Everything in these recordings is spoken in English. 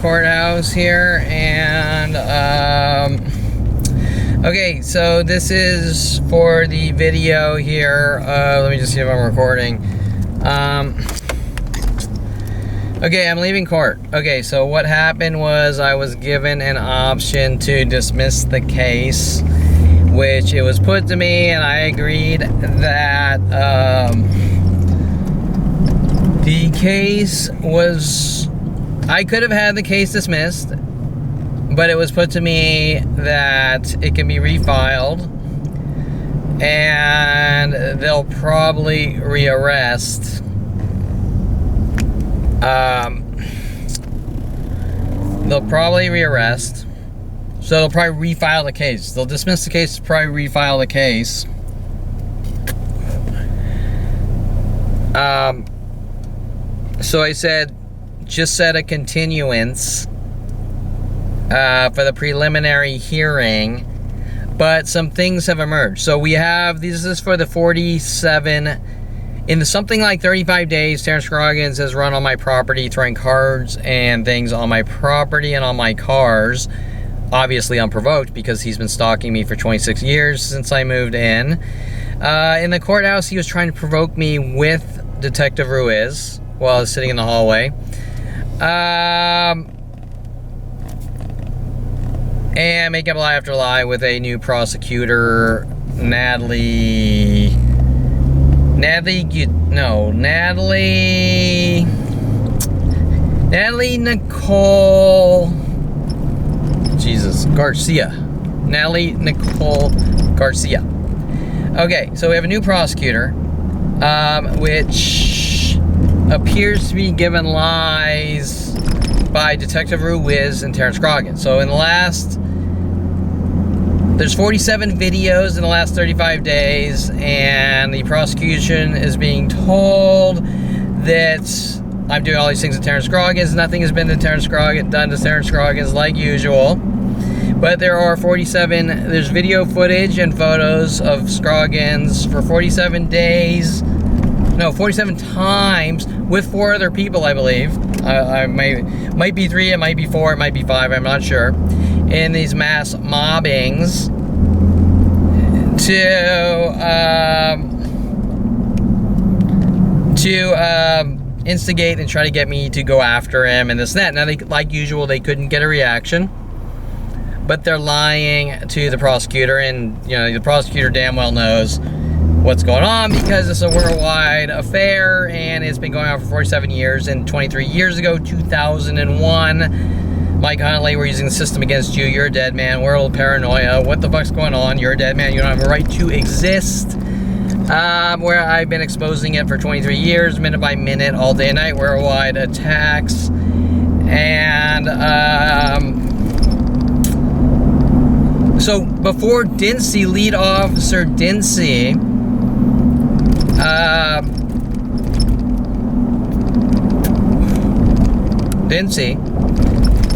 courthouse here, and okay, so this is for the video here. Let me just see if I'm recording. Okay, I'm leaving court. Okay, so what happened was I was given an option to dismiss the case, which it was put to me, and I agreed that the case was, I could have had the case dismissed, but it was put to me that it can be refiled, and they'll probably rearrest. They'll probably rearrest. So they'll probably refile the case. They'll dismiss the case, probably refile the case. So I said, just set a continuance for the preliminary hearing, but some things have emerged. So we have, this is for the 47, in something like 35 days, Terrence Scroggins has run on my property, throwing cards and things on my property and on my cars, obviously unprovoked because he's been stalking me for 26 years since I moved in. In the courthouse, he was trying to provoke me with Detective Ruiz while I was sitting in the hallway. And make up lie after lie with a new prosecutor, Natalie Nicole, Jesus, Garcia. Natalie Nicole Garcia. Okay, so we have a new prosecutor, which appears to be given lies by Detective Ruiz and Terrence Scroggins. So in the last, there's 47 videos in the last 35 days, and the prosecution is being told that I'm doing all these things with Terrence Scroggins. Nothing has been done to Terrence Scroggins like usual. But there are 47, there's video footage and photos of Scroggins for 47 days. No, 47 times with 4 other people, I believe. I might be 3, it might be 4, it might be 5, I'm not sure. In these mass mobbings to instigate and try to get me to go after him and this and that. Now, they, like usual, they couldn't get a reaction, but they're lying to the prosecutor, and you know the prosecutor damn well knows what's going on because it's a worldwide affair and it's been going on for 47 years. And 23 years ago, 2001, Mike Huntley, we're using the system against you. You're a dead man. World paranoia. What the fuck's going on? You're a dead man. You don't have a right to exist. Where I've been exposing it for 23 years, minute by minute, all day and night, worldwide attacks. And so before Dincy, lead officer Dincy,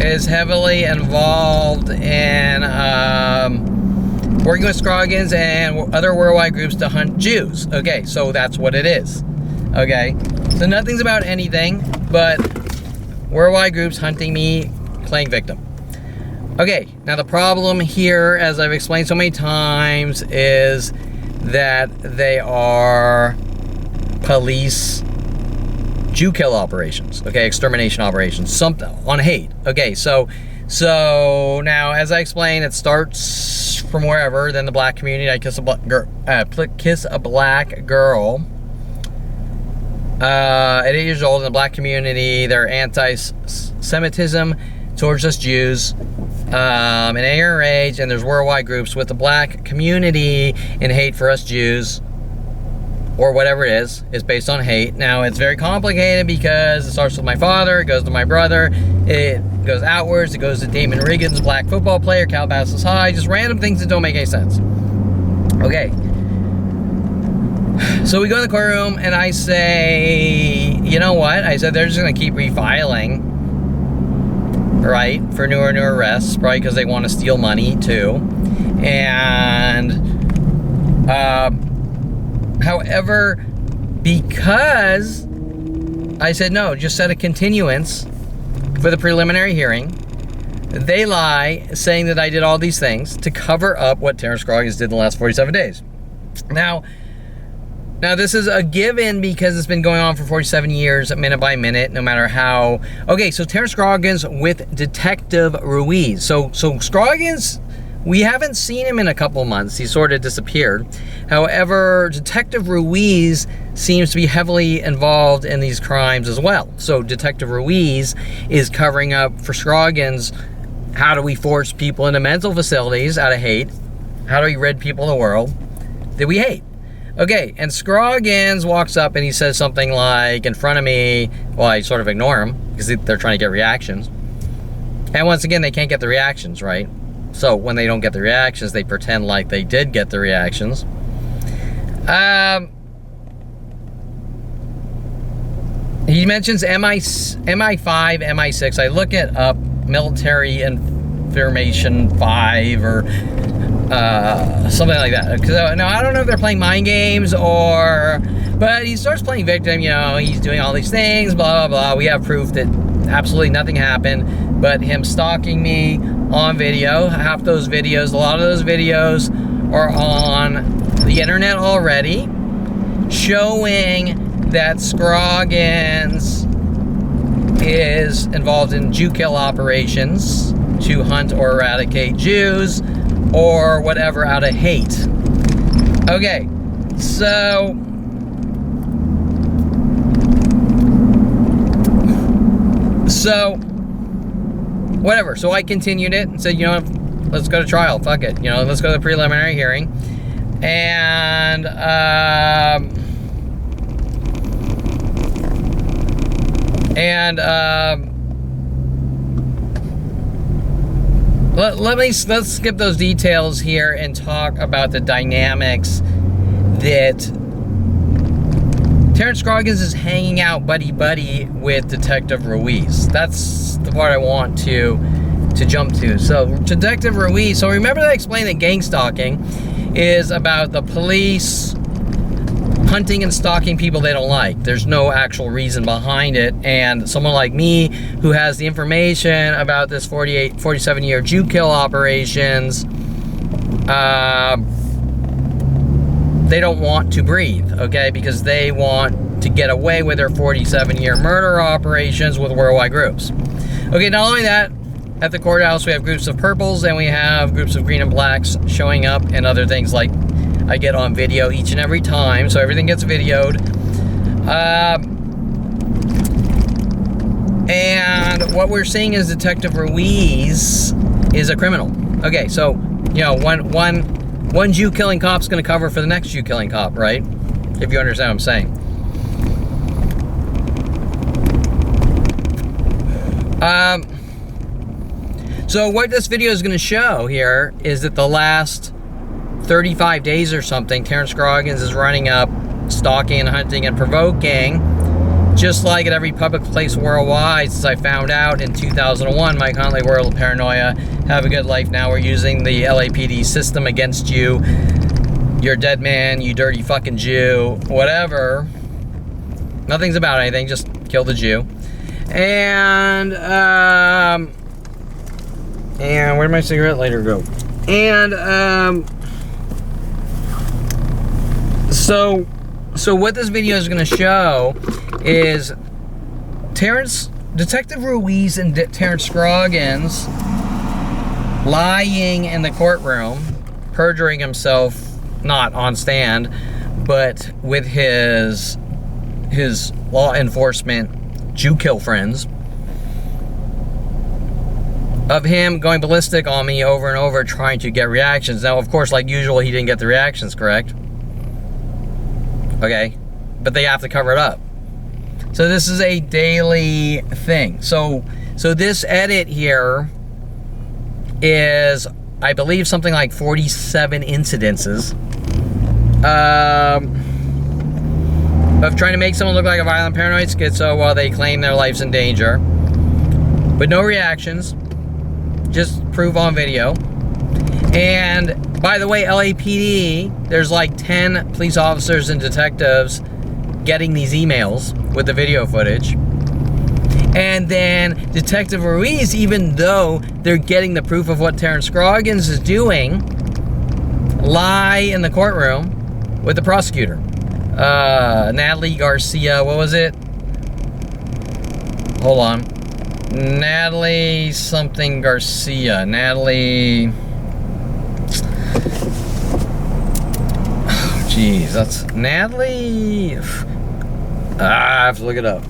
is heavily involved in working with Scroggins and other worldwide groups to hunt Jews. Okay, so that's what it is. Okay, so nothing's about anything but worldwide groups hunting me, playing victim. Okay, now the problem here, as I've explained so many times, is that they are police Jew kill operations, okay, extermination operations, something on hate. Okay, so now, as I explained, it starts from wherever. Then the black community, I kiss a black girl at 8 years old in the black community. They're anti-Semitism towards us Jews in a younger age, and there's worldwide groups with the black community and hate for us Jews, or whatever it is based on hate. Now, it's very complicated because it starts with my father, it goes to my brother, it goes outwards, it goes to Damon Riggins, black football player, Calabasas High, just random things that don't make any sense. Okay. So we go to the courtroom, and I say, you know what? I said they're just going to keep refiling, right, for newer and newer arrests, probably because they want to steal money, too. And, however, because I said, no, just set a continuance, for the preliminary hearing. They lie, saying that I did all these things to cover up what Terrence Scroggins did in the last 47 days. Now this is a given because it's been going on for 47 years, minute by minute, no matter how. Okay, so Terrence Scroggins with Detective Ruiz. So Scroggins, we haven't seen him in a couple months. He sort of disappeared. However, Detective Ruiz seems to be heavily involved in these crimes as well. So Detective Ruiz is covering up for Scroggins. How do we force people into mental facilities out of hate? How do we rid people of the world that we hate? Okay, and Scroggins walks up and he says something like, in front of me, well, I sort of ignore him because they're trying to get reactions. And once again, they can't get the reactions, right? So when they don't get the reactions, they pretend like they did get the reactions. He mentions MI5, MI6. I look it up, Military Information 5 or something like that. Because now I don't know if they're playing mind games but he starts playing victim. You know, he's doing all these things, blah blah blah. We have proof that absolutely nothing happened, but him stalking me on video. Half those videos, a lot of those videos are on the internet already, showing that Scroggins is involved in Jew kill operations to hunt or eradicate Jews or whatever out of hate. Okay, so whatever. So I continued it and said, you know, let's go to trial. Fuck it. You know, let's go to the preliminary hearing. And let's skip those details here and talk about the dynamics that Terrence Scroggins is hanging out buddy-buddy with Detective Ruiz. That's the part I want to jump to. So, Detective Ruiz, so remember that I explained that gang stalking is about the police hunting and stalking people they don't like. There's no actual reason behind it, and someone like me who has the information about this 47-year Jew kill operations, they don't want to breathe, okay? Because they want to get away with their 47-year murder operations with worldwide groups. Okay, not only that, at the courthouse we have groups of purples and we have groups of green and blacks showing up, and other things like I get on video each and every time, so everything gets videoed. And what we're seeing is Detective Ruiz is a criminal. Okay, so, you know, one Jew killing cop's gonna cover for the next Jew killing cop, right? If you understand what I'm saying. So what this video is gonna show here is that the last 35 days or something, Terrence Scroggins is running up, stalking and hunting and provoking, just like at every public place worldwide since I found out in 2001, Mike Huntley, World of Paranoia, have a good life now. We're using the LAPD system against you. You're a dead man, you dirty fucking Jew, whatever. Nothing's about anything, just kill the Jew. And where'd my cigarette lighter go? And, So what this video is going to show is Detective Ruiz and Terrence Scroggins lying in the courtroom, perjuring himself, not on stand, but with his law enforcement Jew kill friends, of him going ballistic on me over and over trying to get reactions. Now, of course, like usual, he didn't get the reactions, correct? Okay, but they have to cover it up. So this is a daily thing. So this edit here is, I believe, something like 47 incidences of trying to make someone look like a violent paranoid schizo while they claim their life's in danger. But no reactions, just proof on video. And by the way, LAPD, there's like 10 police officers and detectives getting these emails with the video footage. And then Detective Ruiz, even though they're getting the proof of what Terrence Scroggins is doing, lie in the courtroom with the prosecutor. Natalie Garcia, what was it? Hold on. Natalie something Garcia. Natalie... Oh, jeez, that's... Natalie... I have to look it up.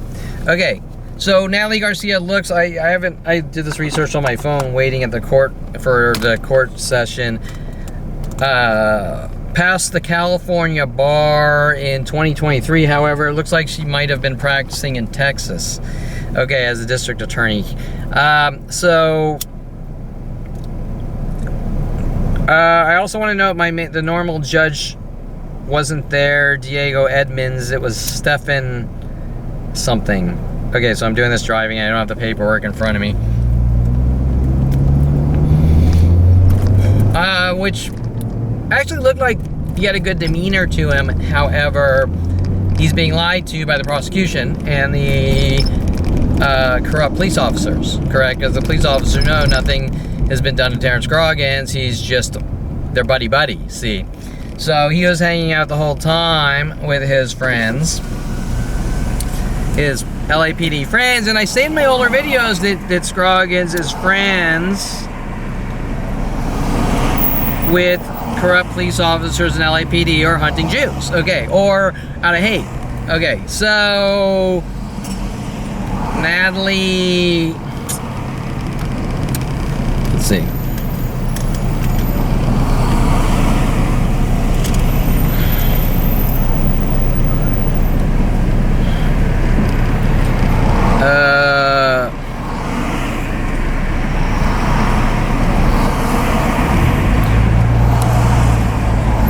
Okay, so Natalie Garcia looks... I did this research on my phone waiting at the court for the court session. Passed the California bar in 2023. However, it looks like she might have been practicing in Texas. Okay, as a district attorney. I also want to note the normal judge wasn't there. Diego Edmonds. It was Stefan something. Okay, so I'm doing this driving. I don't have the paperwork in front of me. Which actually looked like he had a good demeanor to him. However, he's being lied to by the prosecution and the corrupt police officers, correct? Because the police officers know nothing has been done to Terrence Scroggins. He's just their buddy, see? So he was hanging out the whole time with his friends, his LAPD friends, and I say in my older videos that Scroggins is friends with corrupt police officers in LAPD or hunting Jews, okay, or out of hate. Okay, so Natalie, let's see.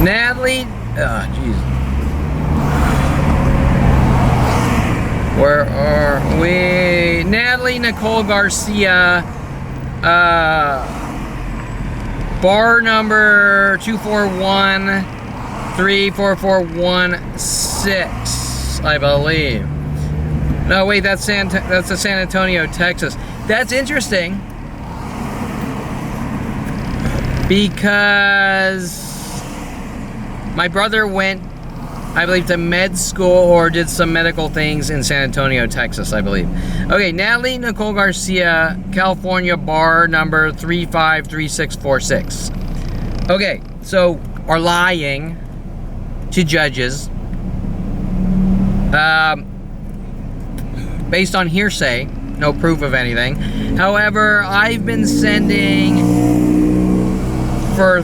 Natalie, jeez. Where are we? Natalie Nicole Garcia, bar number 241-34416, I believe. No, wait, that's the San Antonio, Texas. That's interesting because my brother went, I believe, to med school or did some medical things in San Antonio, Texas, I believe. Okay, Natalie Nicole Garcia, California, bar number 353646. Okay, so are lying to judges based on hearsay, no proof of anything. However, I've been sending for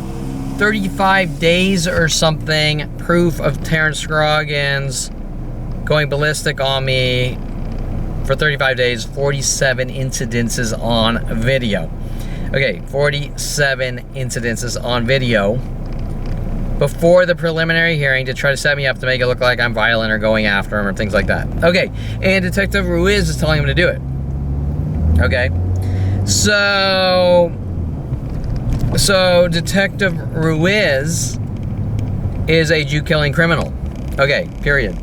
35 days or something proof of Terrence Scroggins going ballistic on me for 35 days, 47 incidences on video. Okay, 47 incidences on video before the preliminary hearing to try to set me up to make it look like I'm violent or going after him or things like that. Okay, and Detective Ruiz is telling him to do it. Okay, so Detective Ruiz is a Jew-killing criminal. Okay, period.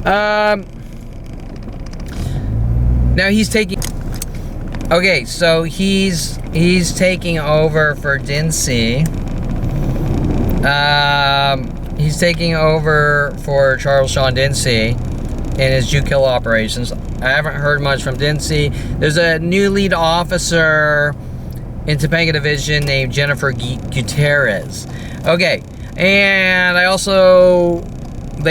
Now he's taking... Okay, so he's taking over for Dincy. He's taking over for Charles Sean Dincy in his Jew kill operations. I haven't heard much from Dincy. There's a new lead officer in Topanga Division named Jennifer Gutierrez. Okay, and they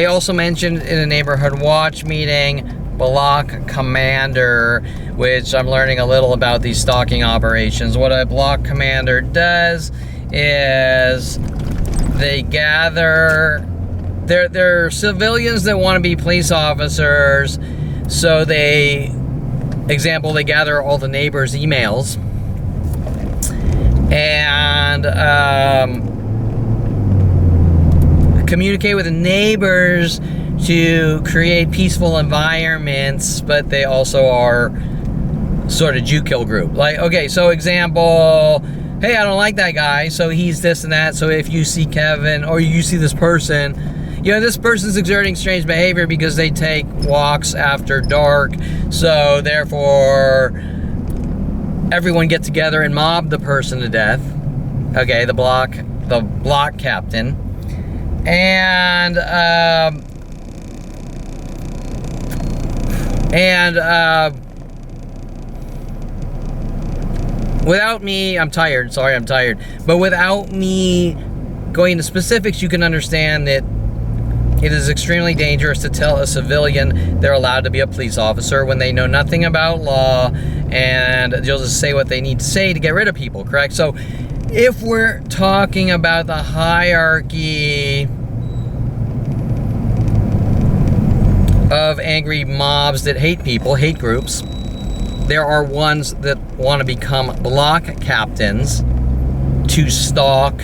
also mentioned in a neighborhood watch meeting block commander, which I'm learning a little about these stalking operations. What a block commander does is they gather, they're civilians that want to be police officers, so they gather all the neighbors' emails and communicate with the neighbors to create peaceful environments, but they also are sort of Jew kill group. Like, okay, so example, hey, I don't like that guy, so he's this and that, so if you see Kevin or you see this person, this person's exerting strange behavior because they take walks after dark, so therefore everyone get together and mob the person to death. Okay, the block captain. And without me, I'm tired, but without me going into specifics, you can understand that it is extremely dangerous to tell a civilian they're allowed to be a police officer when they know nothing about law, and they'll just say what they need to say to get rid of people, correct? So if we're talking about the hierarchy of angry mobs that hate people, hate groups, there are ones that want to become block captains to stalk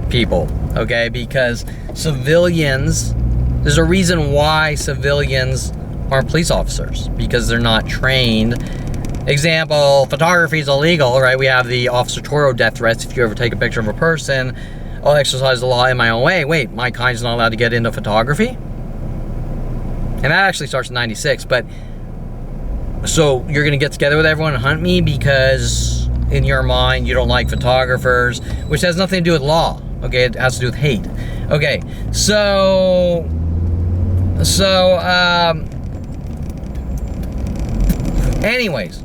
people, okay? Because civilians, there's a reason why civilians aren't police officers, because they're not trained. Example, photography is illegal, right? We have the Officer Toro death threats. If you ever take a picture of a person, I'll exercise the law in my own way. Wait, my kind's not allowed to get into photography? And that actually starts in 96, but so you're gonna get together with everyone and hunt me because in your mind you don't like photographers, which has nothing to do with law, okay? It has to do with hate. Okay, so anyways,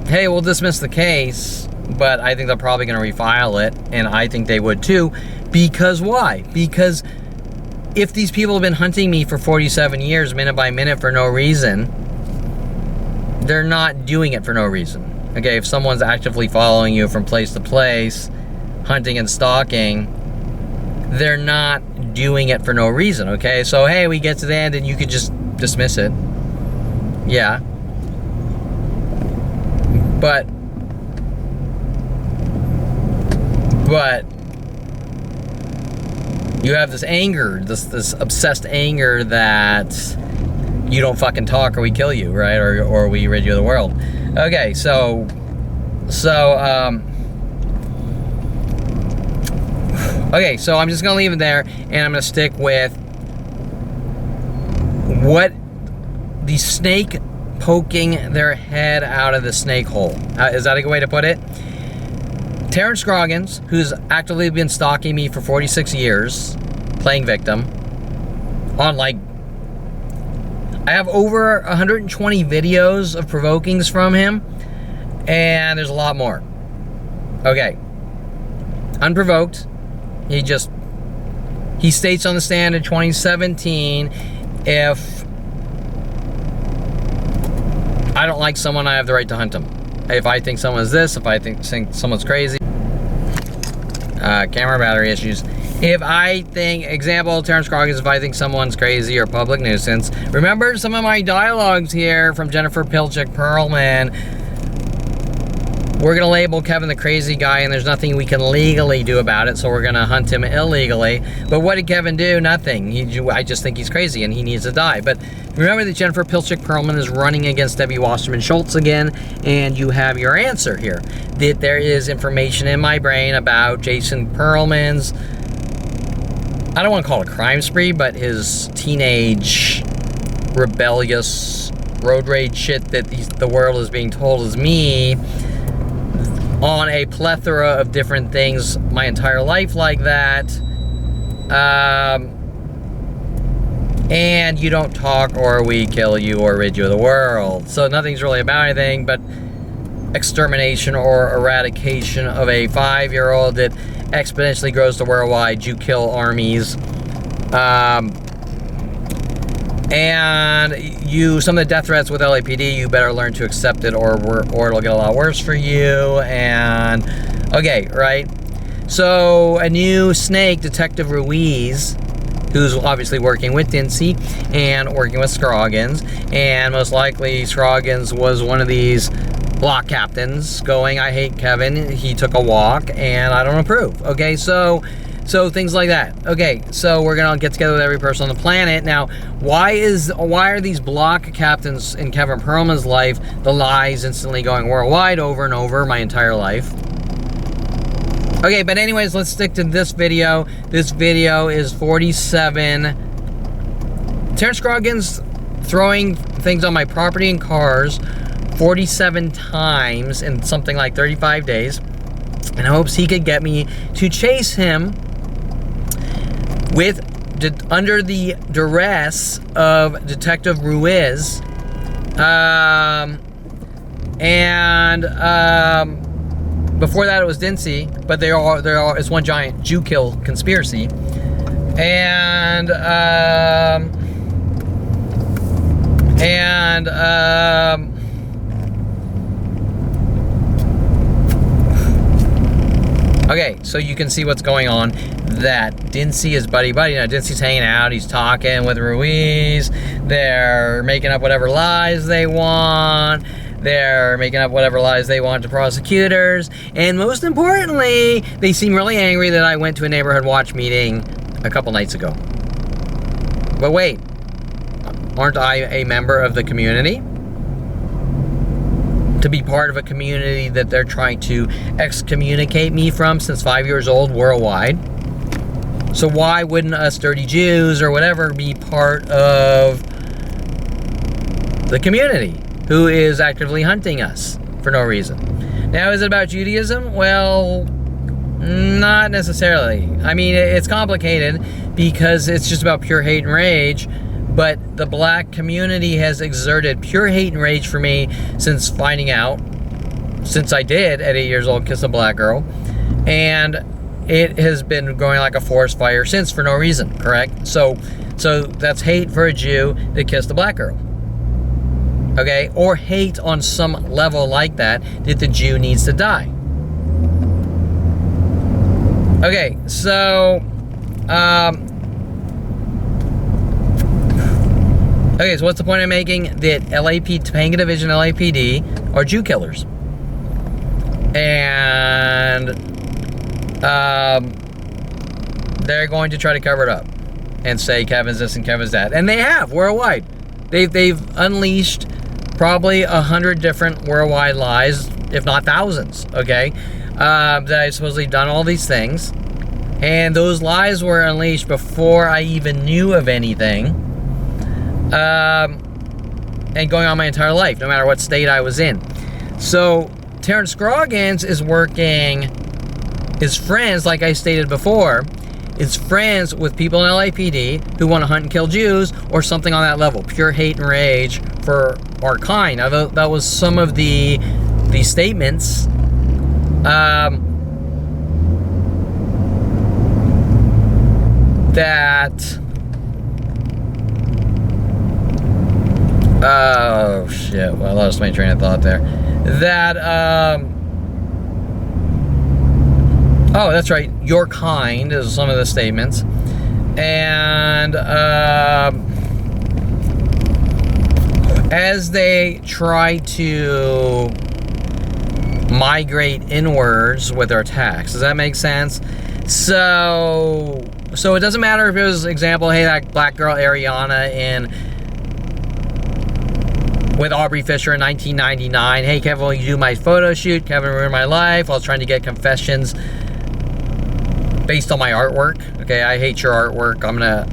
hey, we'll dismiss the case, but I think they're probably gonna refile it, and I think they would too, because why? Because if these people have been hunting me for 47 years, minute by minute, for no reason, they're not doing it for no reason. Okay, if someone's actively following you from place to place, hunting and stalking, they're not doing it for no reason, okay? So, hey, we get to the end and you could just dismiss it. Yeah. But you have this anger, this obsessed anger that you don't fucking talk or we kill you, right? Or we rid you of the world. Okay, so I'm just gonna leave it there, and I'm gonna stick with what the snake poking their head out of the snake hole. Is that a good way to put it? Terrence Scroggins, who's actively been stalking me for 46 years, playing victim, on like, I have over 120 videos of provokings from him, and there's a lot more. Okay. Unprovoked. He states on the stand in 2017, if I don't like someone, I have the right to hunt him. If I think someone's this, if I think someone's crazy. Camera battery issues. If I think, example, Terrence Scroggins, if I think someone's crazy or public nuisance. Remember some of my dialogues here from Jennifer Pilchick Perelman. We're gonna label Kevin the crazy guy, and there's nothing we can legally do about it, so we're gonna hunt him illegally. But what did Kevin do? Nothing. I just think he's crazy and he needs to die. But remember that Jennifer Pilchick Perelman is running against Debbie Wasserman Schultz again, and you have your answer here. That there is information in my brain about Jason Perelman's, I don't want to call it a crime spree, but his teenage rebellious road rage shit that the world is being told is me, on a plethora of different things my entire life like that. And you don't talk or we kill you or rid you of the world. So nothing's really about anything but extermination or eradication of a 5-year-old that exponentially grows to worldwide. You kill armies. And some of the death threats with LAPD, you better learn to accept it or it'll get a lot worse for you. And, okay, right? So, a new snake, Detective Ruiz, who's obviously working with Dincy and working with Scroggins, and most likely Scroggins was one of these block captains going, I hate Kevin, he took a walk, and I don't approve. Okay, so things like that. Okay, so we're gonna get together with every person on the planet. Now, why are these block captains in Kevin Perelman's life, the lies instantly going worldwide over and over my entire life? Okay, but anyways, let's stick to this video. This video is 47 Terrence Scroggins throwing things on my property and cars 47 times in something like 35 days, and hopes he could get me to chase him under the duress of Detective Ruiz. Before that it was Dincy, but it's one giant Jew kill conspiracy. And okay, so you can see what's going on. That Dincy is buddy-buddy. Now, Dincy's hanging out. He's talking with Ruiz. They're making up whatever lies they want. They're making up whatever lies they want to prosecutors. And most importantly, they seem really angry that I went to a neighborhood watch meeting a couple nights ago. But wait, aren't I a member of the community? To be part of a community that they're trying to excommunicate me from since 5 years old worldwide. So why wouldn't us dirty Jews or whatever be part of the community who is actively hunting us for no reason? Now, is it about Judaism? Well, not necessarily. I mean, it's complicated because it's just about pure hate and rage. But the black community has exerted pure hate and rage for me since finding out, since I did at 8 years old kiss a black girl, and it has been going like a forest fire since for no reason, correct? So that's hate for a Jew that kissed a black girl, okay? Or hate on some level like that the Jew needs to die. Okay, so okay, so what's the point I'm making? That Topanga Division LAPD are Jew killers. And they're going to try to cover it up and say Kevin's this and Kevin's that. And they have, worldwide. They've unleashed probably 100 different worldwide lies, if not thousands, okay? That I've supposedly done all these things. And those lies were unleashed before I even knew of anything. And going on my entire life, no matter what state I was in. So, Terrence Scroggins is friends, like I stated before, is friends with people in LAPD who want to hunt and kill Jews, or something on that level. Pure hate and rage for our kind. Now, that was some of the statements. Oh shit, well, I lost my train of thought there. Oh, that's right, your kind is some of the statements. And as they try to migrate inwards with their attacks, does that make sense? So it doesn't matter if it was, example, hey, that black girl Ariana with Aubrey Fisher in 1999. Hey, Kevin, will you do my photo shoot? Kevin ruined my life. I was trying to get confessions based on my artwork. Okay, I hate your artwork. I'm gonna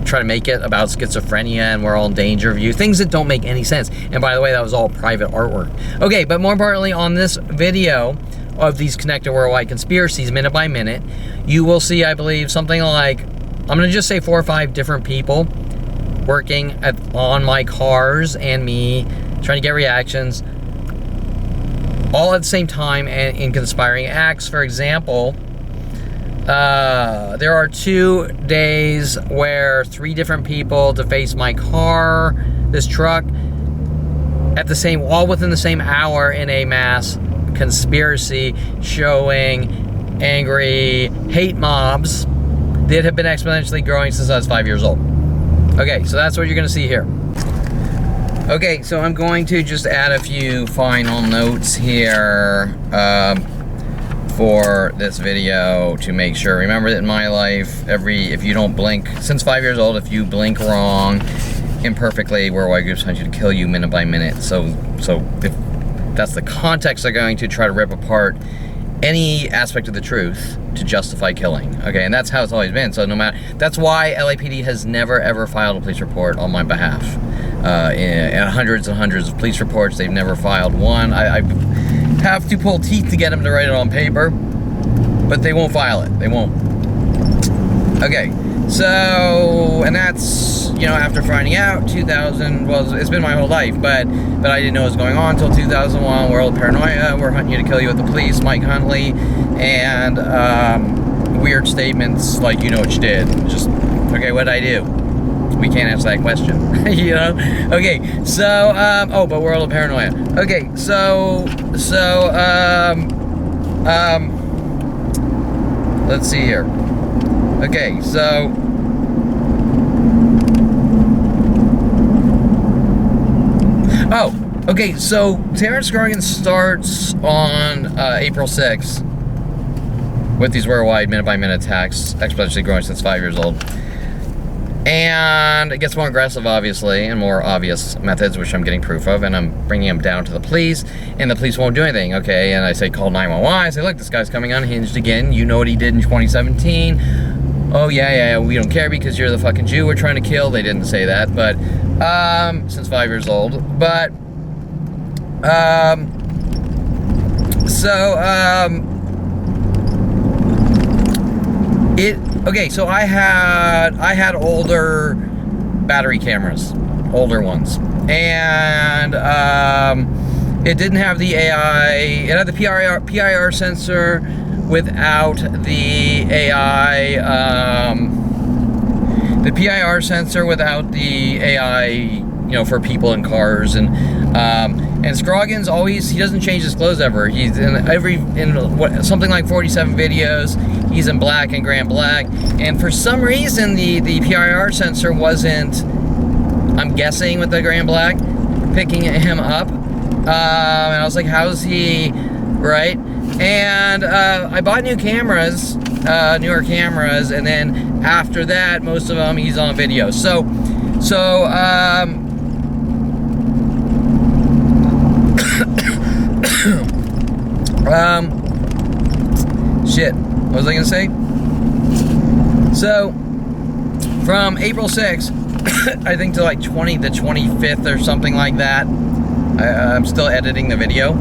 try to make it about schizophrenia and we're all in danger of you. Things that don't make any sense. And by the way, that was all private artwork. Okay, but more importantly, on this video of these connected worldwide conspiracies, minute by minute, you will see, I believe, something like, I'm gonna just say 4 or 5 different people working on my cars and me, trying to get reactions, all at the same time and in conspiring acts. For example, there are 2 days where 3 different people deface my car, this truck, all within the same hour in a mass conspiracy showing angry hate mobs that have been exponentially growing since I was 5 years old. Okay, so that's what you're going to see here. Okay, so I'm going to just add a few final notes here for this video to make sure. Remember that in my life, if you don't blink, since 5 years old, if you blink wrong, imperfectly, worldwide groups hunt you to kill you minute by minute. So if that's the context they're going to try to rip apart any aspect of the truth to justify killing. Okay, and that's how it's always been. So no matter, that's why LAPD has never ever filed a police report on my behalf. In hundreds and hundreds of police reports, they've never filed one. I have to pull teeth to get them to write it on paper, but they won't file it. They won't. Okay, so, and that's, you know, after finding out 2000, well, it's been my whole life, but I didn't know what was going on until 2001, World Paranoia, we're hunting you to kill you with the police, Mike Huntley, and weird statements like, you know what you did. Just, okay, what did I do? We can't answer that question, you know? Okay, so, oh, but World of Paranoia. Okay, so, let's see here. Okay, so, oh, okay, so Terrence Scroggins starts on April 6th with these worldwide minute-by-minute attacks, exponentially growing since 5 years old. And it gets more aggressive, obviously, and more obvious methods, which I'm getting proof of, and I'm bringing him down to the police, and the police won't do anything, okay? And I say, call 911. I say, look, this guy's coming unhinged again. You know what he did in 2017. Oh, yeah, we don't care because you're the fucking Jew we're trying to kill. They didn't say that, but, since 5 years old. But, okay, so I had older battery cameras, older ones, and it didn't have the AI. It had the PIR sensor without the AI. The PIR sensor without the AI, you know, for people in cars, and Scroggins he doesn't change his clothes ever. He's in something like 47 videos. He's in black and gray and black, and for some reason the PIR sensor wasn't, I'm guessing with the gray and black, picking him up, and I was like, how's he, right? And I bought new cameras, newer cameras, and then after that, most of them he's on video. So shit, what was I gonna say? So, from April 6th, I think to like the 25th or something like that, I'm still editing the video.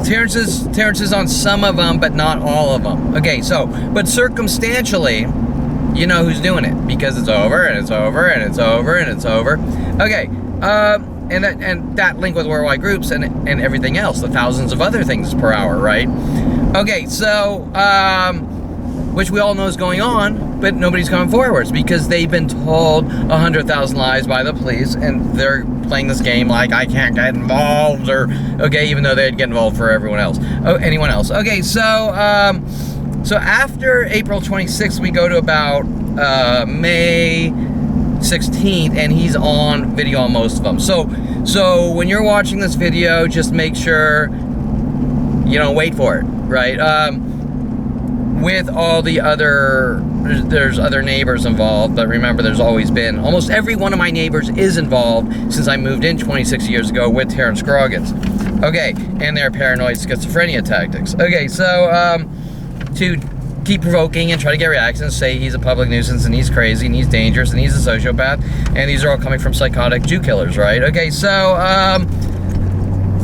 Terrence is on some of them, but not all of them. Okay, so, but circumstantially, you know who's doing it, because it's over, and it's over, and it's over, and it's over. Okay, and that link with worldwide groups and everything else, the thousands of other things per hour, right? Okay, so, which we all know is going on, but nobody's coming forwards because they've been told 100,000 lies by the police, and they're playing this game like, I can't get involved, or, okay, even though they'd get involved for anyone else. Okay, so after April 26th, we go to about May 16th, and he's on video on most of them. So when you're watching this video, just make sure you don't wait for it, right? With all the there's other neighbors involved, but remember, there's always been, almost every one of my neighbors is involved since I moved in 26 years ago with Terrence Scroggins. Okay, and their paranoid schizophrenia tactics. Okay, so to keep provoking and try to get reactions, say he's a public nuisance and he's crazy and he's dangerous and he's a sociopath, and these are all coming from psychotic Jew killers, right? Okay, so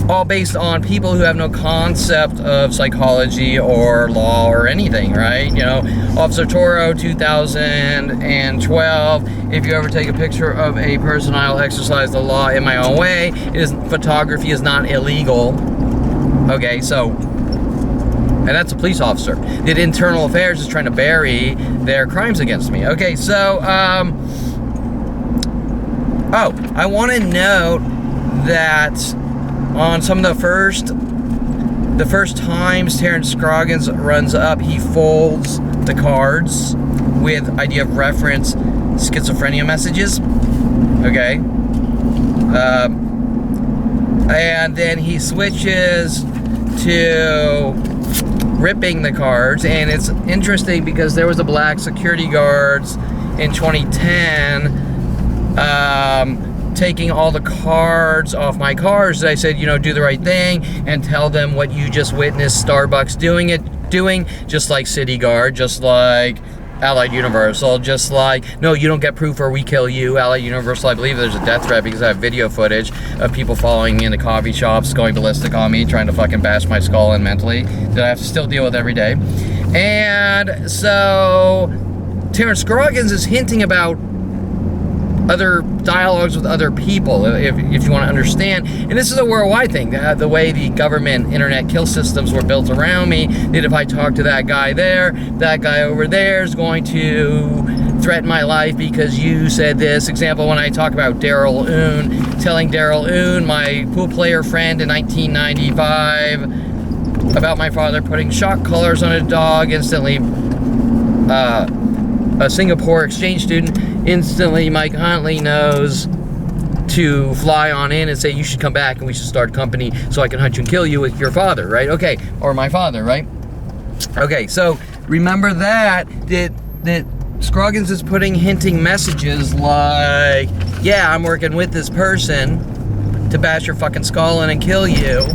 all based on people who have no concept of psychology or law or anything, right? You know, Officer Toro, 2012, if you ever take a picture of a person, I'll exercise the law in my own way. Photography is not illegal. Okay, so, and that's a police officer. The Internal Affairs is trying to bury their crimes against me. Okay, so, oh, I want to note that on some of the first times Terrence Scroggins runs up, he folds the cards with idea of reference schizophrenia messages. Okay, and then he switches to ripping the cards, and it's interesting because there was a black security guards in 2010 taking all the cards off my cars. I said, you know, do the right thing and tell them what you just witnessed Starbucks doing, just like City Guard, just like Allied Universal, just like, no, you don't get proof or we kill you. Allied Universal, I believe there's a death threat because I have video footage of people following me into coffee shops, going ballistic on me, trying to fucking bash my skull in mentally, that I have to still deal with every day. And so Terrence Scroggins is hinting about other dialogues with other people, if you want to understand. And this is a worldwide thing. The way the government internet kill systems were built around me, that if I talk to that guy there, that guy over there is going to threaten my life because you said this. Example, when I talk about Daryl Oon, telling Daryl Oon, my pool player friend in 1995, about my father putting shock collars on a dog, instantly a Singapore exchange student, instantly Mike Huntley knows to fly on in and say, you should come back and we should start a company so I can hunt you and kill you with your father, right? Okay, or my father, right? Okay, so remember that Scroggins is hinting messages like, yeah, I'm working with this person to bash your fucking skull in and kill you.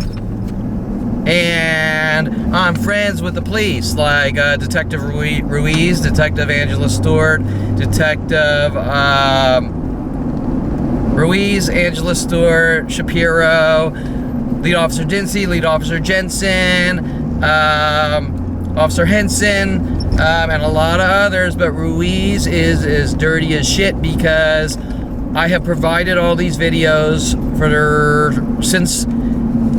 And I'm friends with the police, like Detective Ruiz, Detective Angela Stewart, Detective Ruiz, Angela Stewart, Shapiro, Lead Officer Dinsey, Lead Officer Jensen, Officer Henson, and a lot of others. But Ruiz is dirty as shit because I have provided all these videos since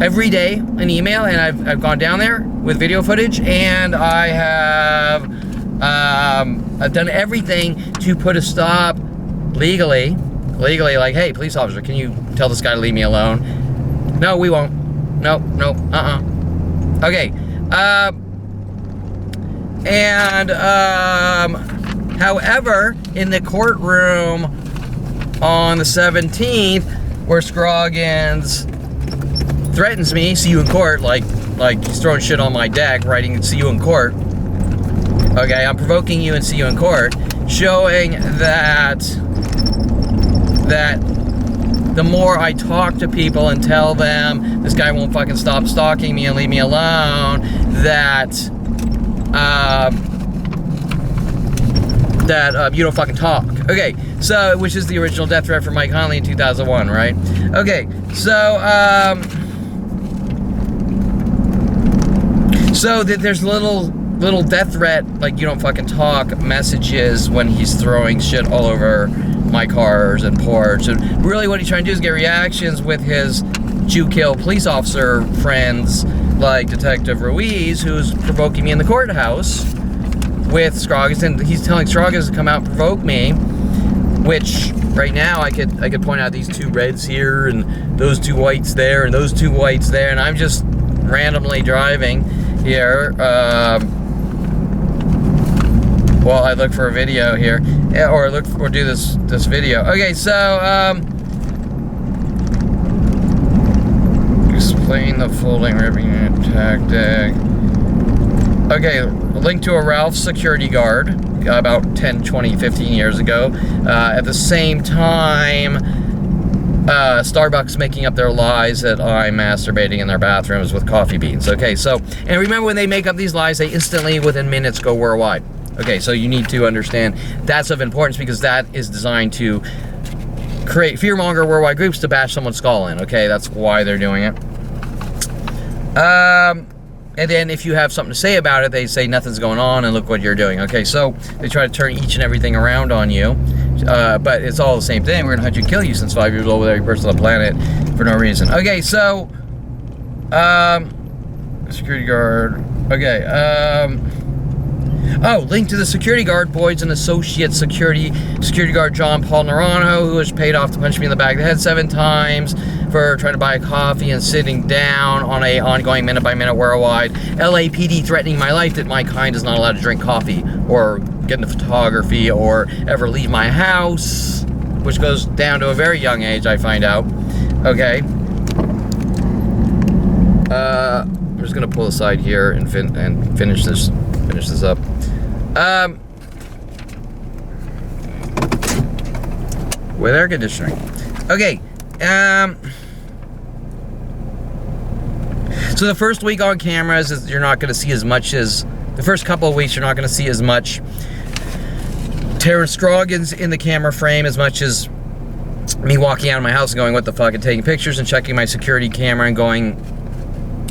every day an email, and I've gone down there with video footage, and I have I've done everything to put a stop legally, like, hey, police officer, can you tell this guy to leave me alone? No, we won't. No, okay. However, in the courtroom on the 17th, where Scroggins threatens me, see you in court, like he's throwing shit on my deck, writing see you in court. Okay, I'm provoking you and see you in court, showing that the more I talk to people and tell them this guy won't fucking stop stalking me and leave me alone, that you don't fucking talk. Okay, so, which is the original death threat for Mike Huntley in 2001, right? Okay, so there's little death threat, like you don't fucking talk messages when he's throwing shit all over my cars and porch. And really what he's trying to do is get reactions with his Jew kill police officer friends, like Detective Ruiz, who's provoking me in the courthouse with Scroggins, and he's telling Scroggins to come out and provoke me, which right now I could point out these two reds here and those two whites there and those two whites there, and I'm just randomly driving here while I look for a video here, or do this video. Okay, so explain the folding ribbon tactic. Okay, a link to a Ralph's security guard about 10, 20, 15 years ago. At the same time, Starbucks making up their lies that I'm masturbating in their bathrooms with coffee beans. Okay, so, and remember when they make up these lies, they instantly, within minutes, go worldwide. Okay, so you need to understand that's of importance because that is designed to create fearmonger worldwide groups to bash someone's skull in. Okay, that's why they're doing it. And then if you have something to say about it, they say nothing's going on and look what you're doing. Okay, so they try to turn each and everything around on you. But it's all the same thing. We're going to hunt you and kill you since 5 years old with every person on the planet for no reason. Okay, so security guard. Okay, oh, link to the security guard, Boyd's an associate security guard John Paul Naranjo, who was paid off to punch me in the back of the head 7 times for trying to buy a coffee and sitting down on a ongoing minute-by-minute worldwide LAPD threatening my life that my kind is not allowed to drink coffee or get into photography or ever leave my house, which goes down to a very young age, I find out. Okay. I'm just gonna pull aside here and finish this up. With air conditioning. Okay, so the first week on cameras is you're not going to see as much as the first couple of weeks. You're not going to see as much Terrence Scroggins in the camera frame as much as me walking out of my house and going, what the fuck, and taking pictures and checking my security camera and going,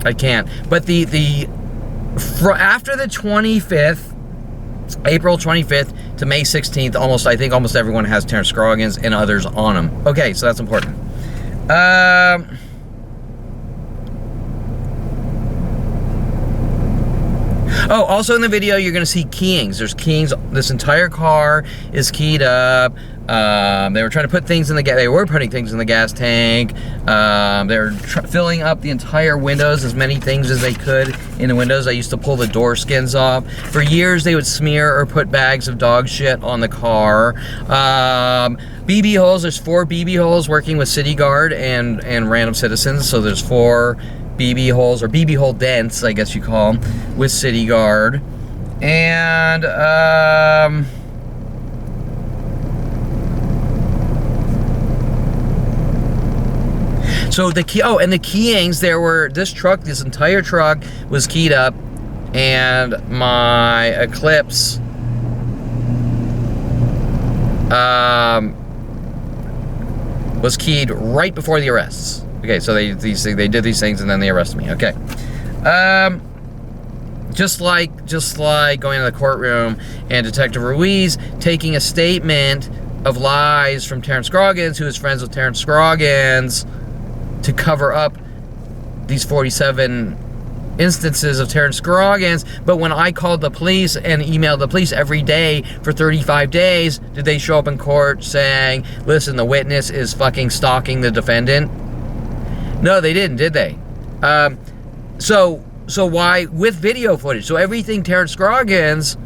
I can't. But after the 25th, April 25th to May 16th, I think almost everyone has Terrence Scroggins and others on them. Okay, so that's important. Oh, also in the video, you're going to see keyings. There's keyings. This entire car is keyed up. They were trying to put things in the gas. They were putting things in the gas tank. They were filling up the entire windows, as many things as they could in the windows. I used to pull the door skins off. For years, they would smear or put bags of dog shit on the car. BB holes. There's 4 BB holes working with City Guard and random citizens. So there's 4 BB holes, or BB hole dents, I guess you call them, with City Guard. And so the key, and the keyings, this entire truck was keyed up, and my Eclipse was keyed right before the arrests. Okay, so they did these things and then they arrested me. Okay, just like going to the courtroom and Detective Ruiz taking a statement of lies from Terrence Scroggins, who is friends with Terrence Scroggins, to cover up these 47 instances of Terrence Scroggins. But when I called the police and emailed the police every day for 35 days, did they show up in court saying, listen, the witness is fucking stalking the defendant? No, they didn't, did they? So why, with video footage? So everything Terrence Scroggins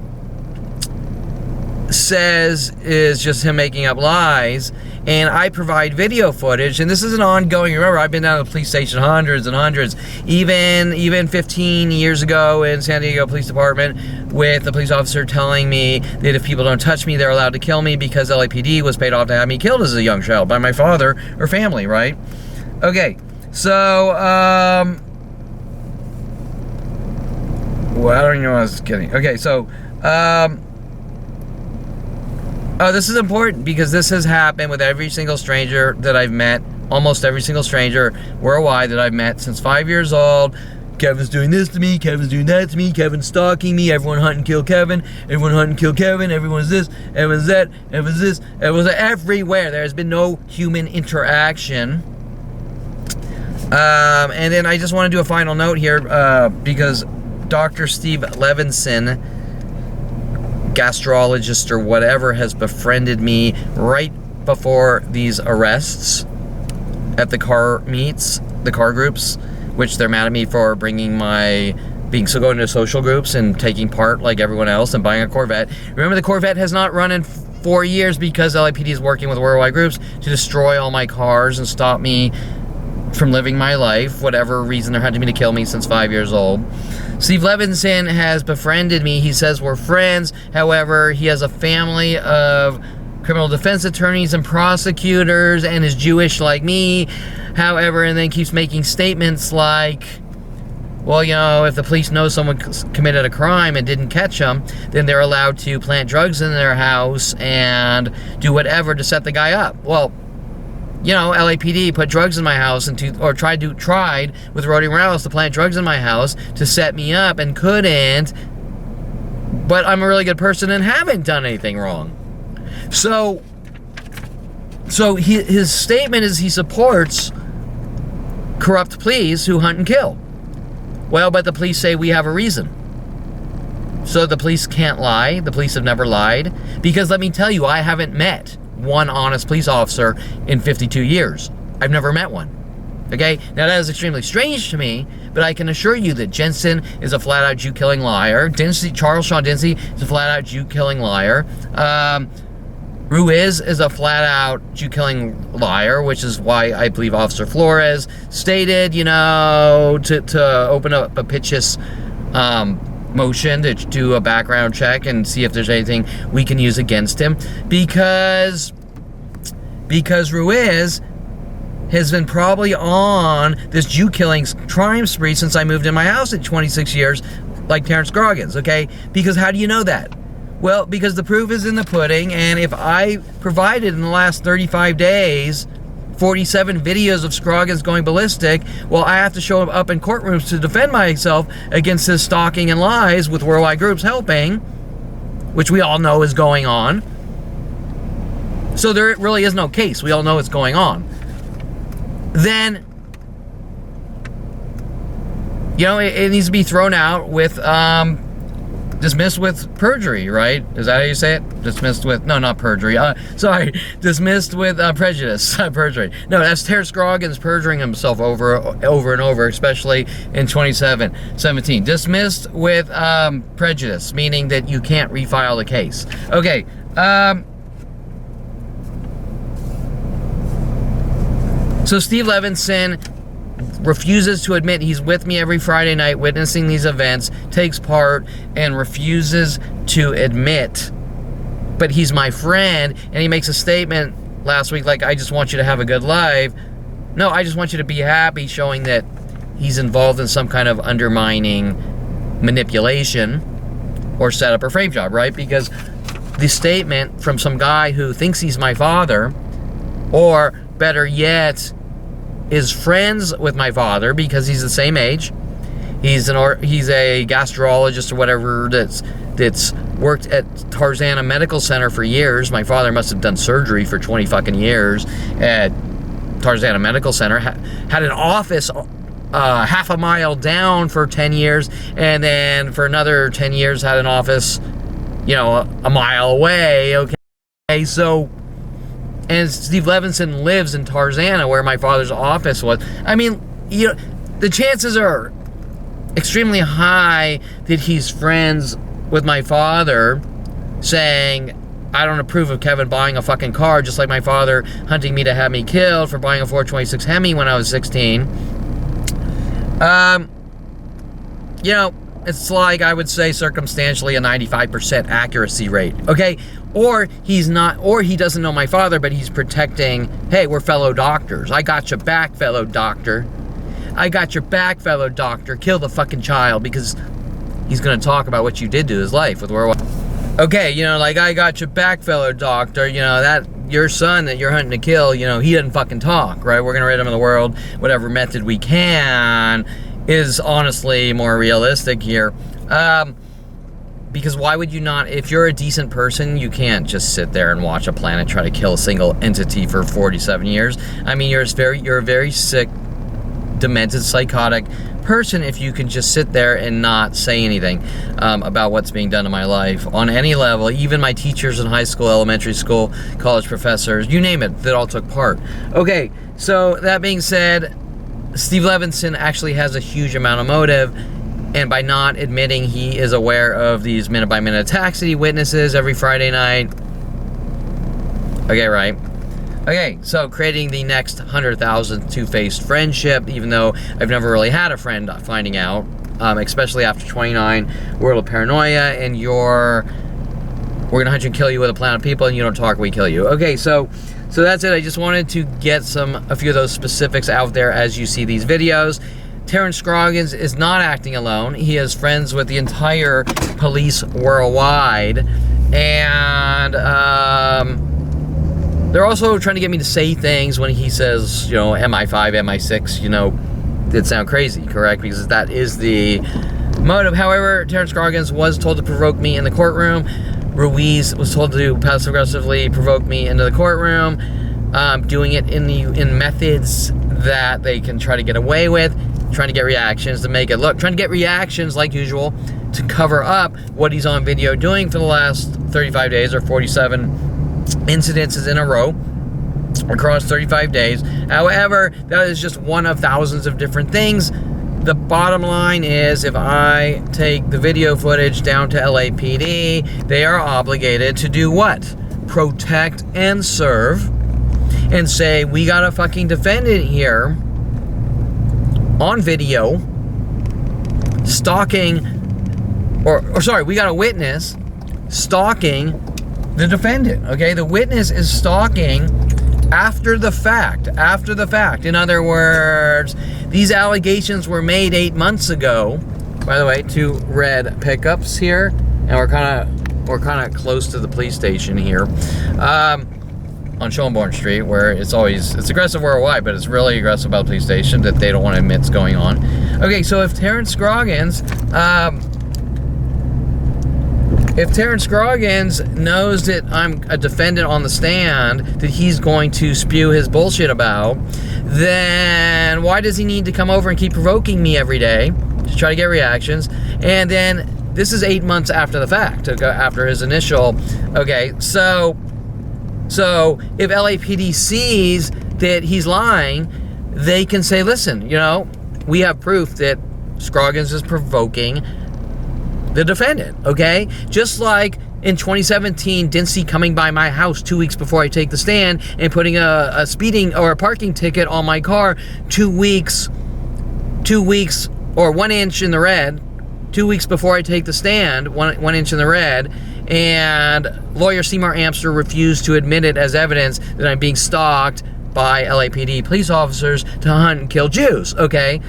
says is just him making up lies, and I provide video footage, and this is an ongoing. Remember, I've been down to the police station hundreds and hundreds, even 15 years ago in San Diego Police Department, with the police officer telling me that if people don't touch me, they're allowed to kill me because LAPD was paid off to have me killed as a young child by my father or family, right? Okay, so, well, I don't even know what I was getting. Okay, so, oh, this is important because this has happened with every single stranger that I've met, almost every single stranger worldwide that I've met since 5 years old. Kevin's doing this to me, Kevin's doing that to me, Kevin's stalking me, everyone hunt and kill Kevin, everyone hunt and kill Kevin, everyone's this, everyone's that, everyone's this, everyone's that, everywhere. There has been no human interaction. And then I just want to do a final note here because Dr. Steve Levinson, gastrologist or whatever, has befriended me right before these arrests at the car meets, the car groups, which they're mad at me for going to social groups and taking part like everyone else and buying a Corvette. Remember, the Corvette has not run in 4 years because LAPD is working with worldwide groups to destroy all my cars and stop me from living my life, whatever reason they're hunting me to kill me since 5 years old. Steve Levinson has befriended me. He says we're friends. However, he has a family of criminal defense attorneys and prosecutors and is Jewish like me. However, and then keeps making statements like, well, you know, if the police know someone committed a crime and didn't catch them, then they're allowed to plant drugs in their house and do whatever to set the guy up. Well, you know, LAPD put drugs in my house tried with Roddy Morales to plant drugs in my house to set me up and couldn't. But I'm a really good person and haven't done anything wrong. So his statement is he supports corrupt police who hunt and kill. Well, but the police say we have a reason. So the police can't lie. The police have never lied. Because let me tell you, I haven't met one honest police officer in 52 years. I've never met one. Okay? Now that is extremely strange to me, but I can assure you that Jensen is a flat-out Jew-killing liar. Charles Sean Dinsey is a flat-out Jew-killing liar. Ruiz is a flat-out Jew-killing liar, which is why I believe Officer Flores stated, you know, to open up a pitches motion to do a background check and see if there's anything we can use against him, because Ruiz has been probably on this Jew killing crime spree since I moved in my house at 26 years, like Terrence Scroggins, okay? Because how do you know that? Well, because the proof is in the pudding, and if I provided in the last 35 days 47 videos of Scroggins going ballistic, well, I have to show up in courtrooms to defend myself against his stalking and lies with worldwide groups helping, which we all know is going on. So there really is no case. We all know what's going on. Then, you know, it needs to be thrown out with, dismissed with perjury, right? Is that how you say it? Dismissed with, no, not perjury. Sorry, dismissed with prejudice, perjury. No, that's Terrence Scroggins perjuring himself over and over, especially in 2017. Dismissed with prejudice, meaning that you can't refile the case. Okay. So Steve Levinson refuses to admit he's with me every Friday night witnessing these events, takes part, and refuses to admit, but he's my friend, and he makes a statement last week like, I just want you to have a good life. No, I just want you to be happy, showing that he's involved in some kind of undermining manipulation or setup or frame job, right? Because the statement from some guy who thinks he's my father, or better yet, is friends with my father because he's the same age. He's a gastrologist or whatever that's worked at Tarzana Medical Center for years. My father must have done surgery for 20 fucking years at Tarzana Medical Center. Had an office half a mile down for 10 years, and then for another 10 years had an office, you know, a mile away. Okay, so. And Steve Levinson lives in Tarzana, where my father's office was. I mean, you know, the chances are extremely high that he's friends with my father, saying, I don't approve of Kevin buying a fucking car, just like my father hunting me to have me killed for buying a 426 Hemi when I was 16. You know, it's like, I would say, circumstantially a 95% accuracy rate, okay? Or he's not, or he doesn't know my father, but he's protecting, hey, we're fellow doctors. I got your back, fellow doctor. I got your back, fellow doctor. Kill the fucking child, because he's going to talk about what you did to his life with worldwide. Okay, you know, like, I got your back, fellow doctor. You know, that, your son that you're hunting to kill, you know, he doesn't fucking talk, right? We're going to rid him of the world, whatever method we can, is honestly more realistic here. Because why would you not, if you're a decent person, you can't just sit there and watch a planet try to kill a single entity for 47 years. I mean, you're a very sick, demented, psychotic person if you can just sit there and not say anything about what's being done in my life on any level. Even my teachers in high school, elementary school, college professors, you name it, that all took part. Okay, so that being said, Steve Levinson actually has a huge amount of motive, and by not admitting he is aware of these minute-by-minute attacks that he witnesses every Friday night. Okay, right. Okay, so creating the next 100,000th two-faced friendship, even though I've never really had a friend, finding out, especially after 29, World of Paranoia, and we're gonna hunt you and kill you with a plan of people, and you don't talk, we kill you. Okay, so that's it. I just wanted to get a few of those specifics out there as you see these videos. Terrence Scroggins is not acting alone. He is friends with the entire police worldwide, and they're also trying to get me to say things when he says, you know, MI5, MI6, you know, that sound crazy, correct? Because that is the motive. However, Terrence Scroggins was told to provoke me in the courtroom. Ruiz was told to passive-aggressively provoke me into the courtroom, doing it in methods that they can try to get away with, trying to get reactions to make it look, trying to get reactions like usual to cover up what he's on video doing for the last 35 days or 47 incidences in a row across 35 days. However, that is just one of thousands of different things. The bottom line is, if I take the video footage down to LAPD, they are obligated to do what? Protect and serve, and say, we got a fucking defendant here on video stalking, or sorry, we got a witness stalking the defendant, okay? The witness is stalking After the fact. In other words, these allegations were made 8 months ago. By the way, 2 red pickups here, and we're kind of close to the police station here, on Schoenborn Street, where it's aggressive worldwide, but it's really aggressive about the police station that they don't want to admit's going on. Okay, so if Terrence Scroggins knows that I'm a defendant on the stand that he's going to spew his bullshit about, then why does he need to come over and keep provoking me every day to try to get reactions? And then this is 8 months after the fact, after his initial, okay, so if LAPD sees that he's lying, they can say, listen, you know, we have proof that Scroggins is provoking the defendant, okay? Just like in 2017, Dincy coming by my house 2 weeks before I take the stand and putting a speeding or a parking ticket on my car 2 weeks or 1 inch in the red, 2 weeks before I take the stand, one inch in the red, and lawyer Seymour Amster refused to admit it as evidence that I'm being stalked by LAPD police officers to hunt and kill Jews, okay?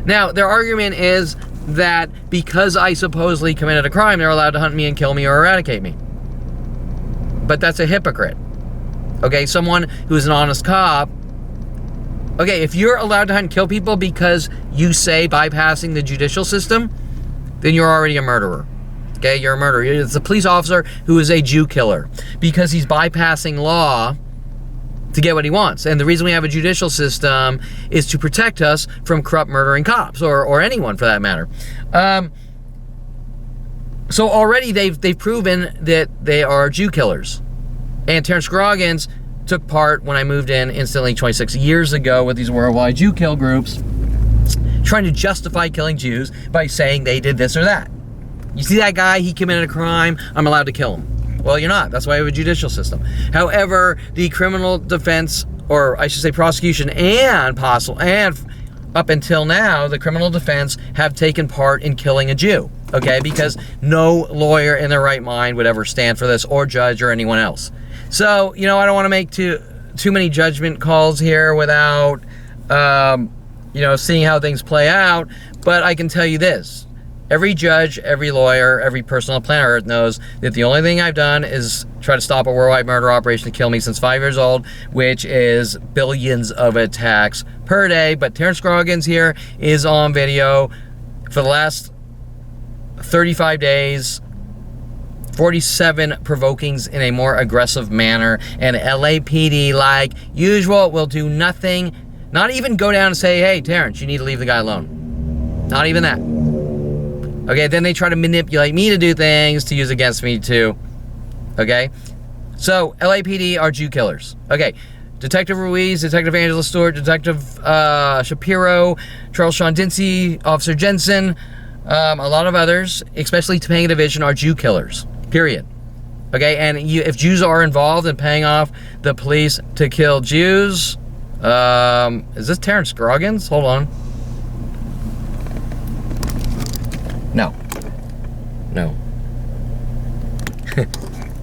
Now, their argument is that because I supposedly committed a crime, they're allowed to hunt me and kill me or eradicate me. But that's a hypocrite, okay? Someone who's an honest cop. Okay, if you're allowed to hunt and kill people because you say bypassing the judicial system, then you're already a murderer. Okay, you're a murderer. It's a police officer who is a Jew killer because he's bypassing law to get what he wants. And the reason we have a judicial system is to protect us from corrupt murdering cops or anyone for that matter. So already they've proven that they are Jew killers. And Terrence Scroggins took part when I moved in instantly 26 years ago with these worldwide Jew kill groups, trying to justify killing Jews by saying they did this or that. You see that guy, he committed a crime, I'm allowed to kill him. Well, you're not. That's why we have a judicial system. However, the criminal defense, or I should say prosecution and up until now, the criminal defense have taken part in killing a Jew, okay? Because no lawyer in their right mind would ever stand for this, or judge, or anyone else. So, you know, I don't want to make too many judgment calls here without, you know, seeing how things play out, but I can tell you this. Every judge, every lawyer, every person on planet Earth knows that the only thing I've done is try to stop a worldwide murder operation to kill me since 5 years old, which is billions of attacks per day. But Terrence Scroggins here is on video for the last 35 days, 47 provokings in a more aggressive manner, and LAPD, like usual, will do nothing, not even go down and say, hey, Terrence, you need to leave the guy alone. Not even that. Okay, then they try to manipulate me to do things to use against me too. Okay, so LAPD are Jew killers. Okay, Detective Ruiz, Detective Angela Stewart, Detective Shapiro, Charles Sean Dincy, Officer Jensen, a lot of others, especially Topanga Division, are Jew killers. Period. Okay, and if Jews are involved in paying off the police to kill Jews, is this Terrence Scroggins? Hold on. No.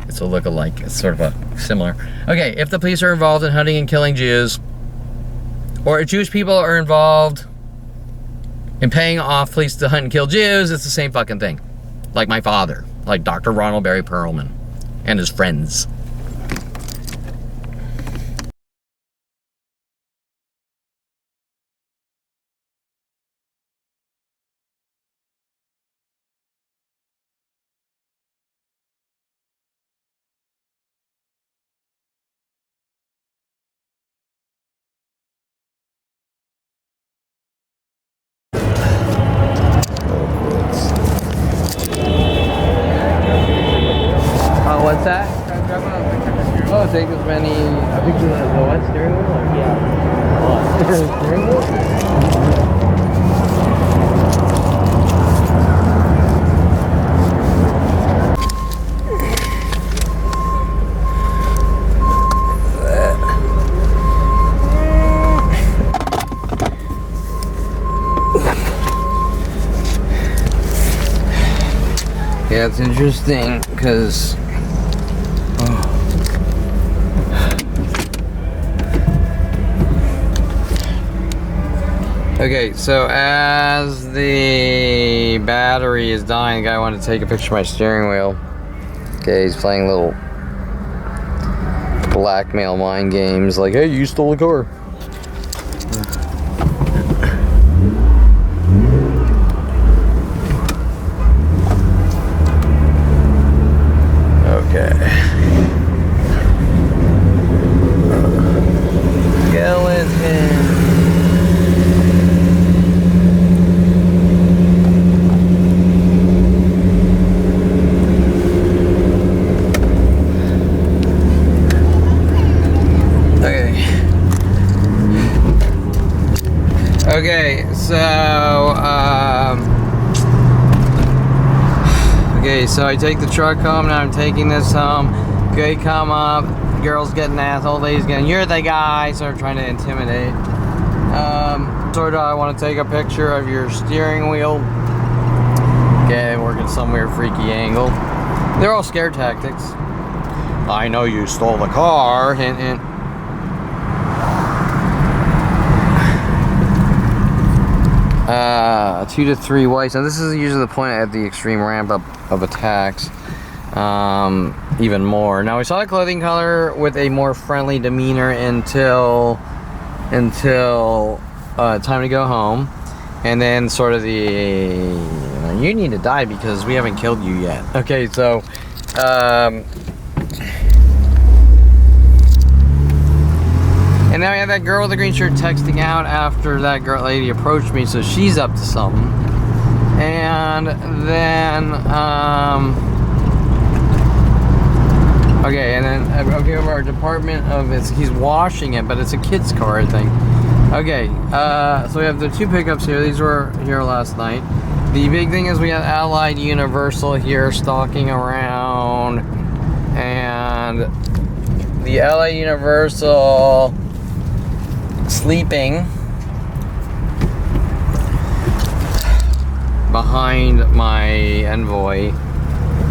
It's a look-alike. It's sort of a similar. Okay, if the police are involved in hunting and killing Jews, or if Jewish people are involved in paying off police to hunt and kill Jews, it's the same fucking thing. Like my father, like Dr. Ronald Barry Perelman and his friends. What's that? Oh, take as many pictures as the what? Steering wheel? Or? Yeah. Steering wheel? Yeah, it's interesting because Okay, so as the battery is dying, the guy wanted to take a picture of my steering wheel. Okay, he's playing little blackmail mind games like, hey, you stole a car. Okay. Skeleton. Okay, so I take the truck home. Now I'm taking this home. Okay, come up. Girl's getting ass. Old lady's getting, you're the guy. Sort of trying to intimidate. Sort of, I want to take a picture of your steering wheel. Okay, working some weird freaky angle. They're all scare tactics. I know you stole the car. Hint, hint. 2 to 3 whites. Now this is usually the point at the extreme ramp up of attacks. Even more. Now we saw the clothing color with a more friendly demeanor until time to go home, and then sort of you need to die because we haven't killed you yet. Okay, so and now we have that girl with the green shirt texting out after that lady approached me, so she's up to something. And then, okay, and then okay, over our department of he's washing it, but it's a kid's car, I think. Okay, so we have the 2 pickups here. These were here last night. The big thing is we have Allied Universal here stalking around, and the Allied Universal sleeping behind my envoy,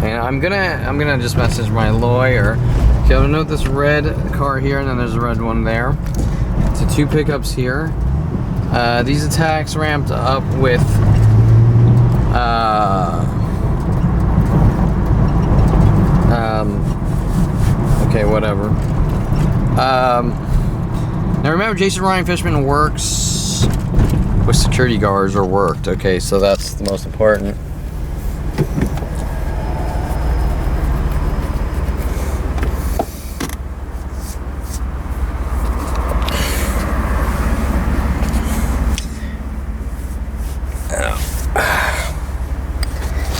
and I'm gonna just message my lawyer. Okay, I'll note this red car here, and then there's a red one there. So 2 pickups here. These attacks ramped up with okay, whatever. Now remember, Jason Ryan Fishman works with security guards, or worked. Okay, so that's the most important.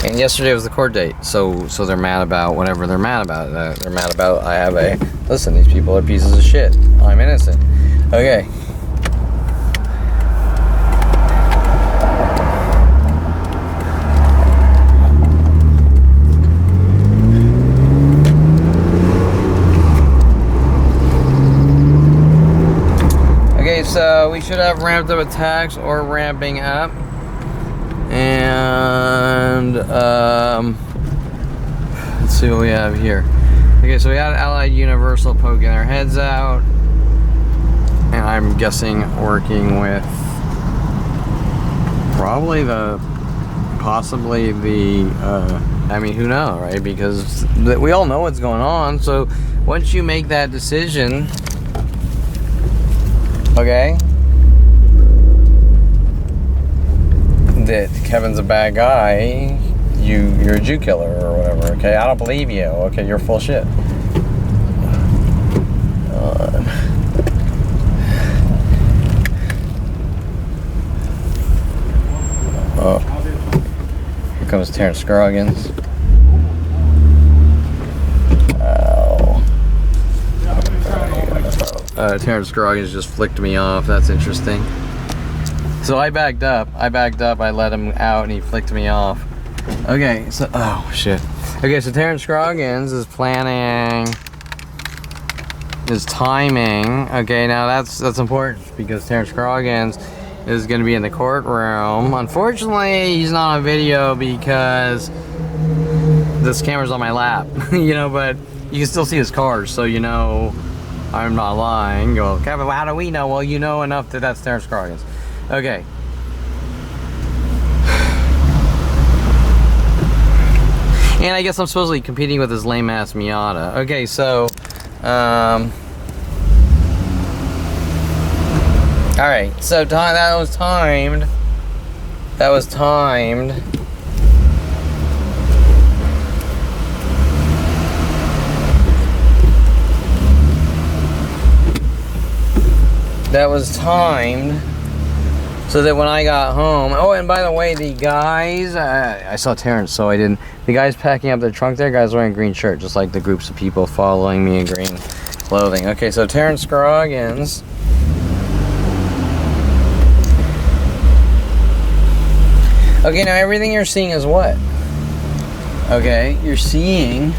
And yesterday was the court date, so they're mad about whatever they're mad about. They're mad about listen, these people are pieces of shit. I'm innocent. Okay. Okay, so we should have ramped up attacks or ramping up. And let's see what we have here. Okay, so we had Allied Universal poking their heads out, and I'm guessing working with possibly the I mean, who knows, right? Because we all know what's going on. So once you make that decision, okay, that Kevin's a bad guy, you're a Jew killer or whatever. Okay, I don't believe you. Okay, you're full shit. Oh, here comes Terrence Scroggins. Terrence Scroggins just flicked me off. That's interesting. So I backed up, I let him out, and he flicked me off. Okay, so, oh shit. Okay, so Terrence Scroggins is planning his timing. Okay, now that's important, because Terrence Scroggins is gonna be in the courtroom. Unfortunately, he's not on video because this camera's on my lap, you know, but you can still see his cars, so you know I'm not lying. Go, Kevin, how do we know? Well, you know enough that that's Terrence Scroggins. Okay, And I guess I'm supposedly competing with this lame ass Miata. Okay, so alright, so that was timed. That was timed. That was timed so that when I got home. Oh, and by the way, the guys, I saw Terrence, so I didn't. The guys packing up their trunk there, guys wearing a green shirt, just like the groups of people following me in green clothing. Okay, so Terrence Scroggins. Okay, now everything you're seeing is what? Okay, you're seeing.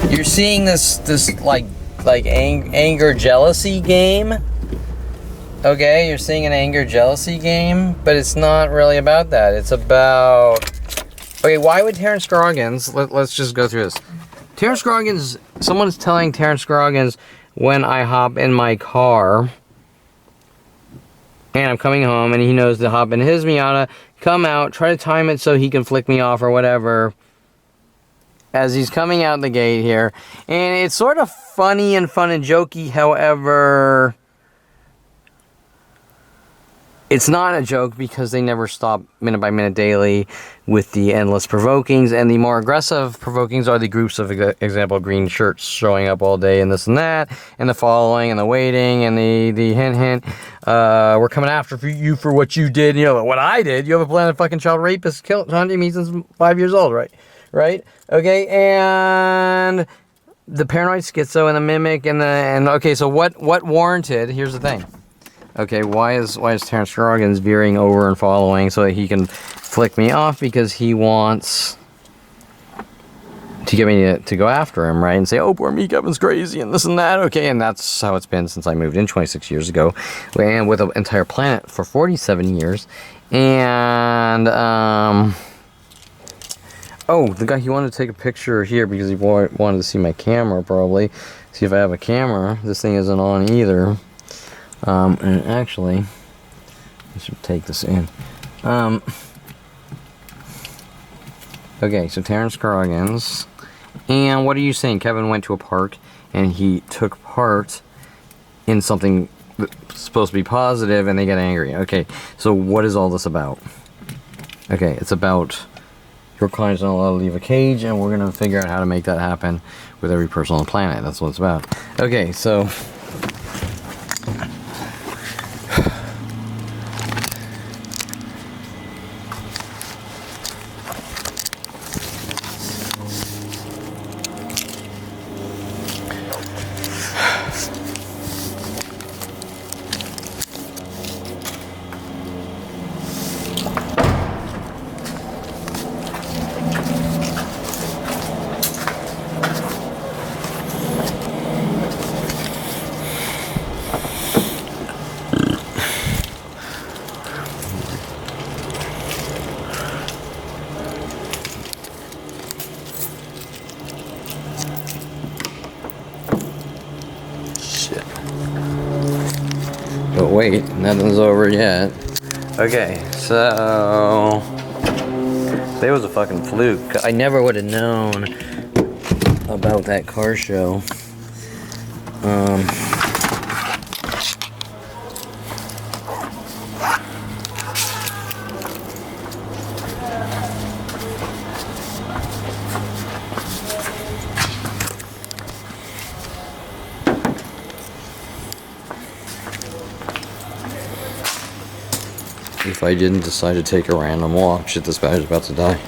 You're seeing this like anger jealousy game. Okay, you're seeing an anger jealousy game, but it's not really about that. It's about, okay, why would Terrence Scroggins, let's just go through this. Terrence Scroggins, someone is telling Terrence Scroggins when I hop in my car and I'm coming home and he knows to hop in his Miata, come out, try to time it so he can flick me off or whatever as he's coming out the gate here. And it's sort of funny and fun and jokey, however, it's not a joke because they never stop minute by minute daily with the endless provokings, and the more aggressive provokings are the groups of, example, green shirts showing up all day and this and that, and the following and the waiting and the hint, we're coming after you for what you did, you know, what I did. You have a plan of fucking child rapist hunting me since 5 years old, right? Okay, and the paranoid schizo and the mimic and okay, so what warranted, here's the thing. Okay, why is Terrence Scroggins veering over and following so that he can flick me off? Because he wants to get me to go after him, right? And say, oh, poor me, Kevin's crazy and this and that. Okay, and that's how it's been since I moved in 26 years ago. And with an entire planet for 47 years. And, oh, the guy, he wanted to take a picture here because he wanted to see my camera, probably. See if I have a camera. This thing isn't on either. And actually, I should take this in. Okay, so Terrence Scroggins. And what are you saying? Kevin went to a park and he took part in something that's supposed to be positive and they get angry. Okay, so what is all this about? Okay, it's about your client's not allowed to leave a cage, and we're going to figure out how to make that happen with every person on the planet. That's what it's about. Okay, so but wait, nothing's over yet. Okay, so there was a fucking fluke. I never would have known about that car show. If I didn't decide to take a random walk, shit, this battery's about to die.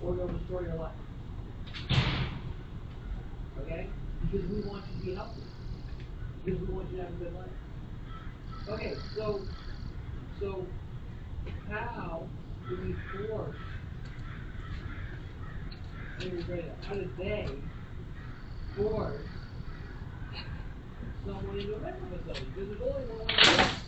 or they'll destroy your life. Okay? Because we want you to be healthy. Because we want you to have a good life. Okay, so how do we force, how do they force someone into a medical facility? Because there's only one way.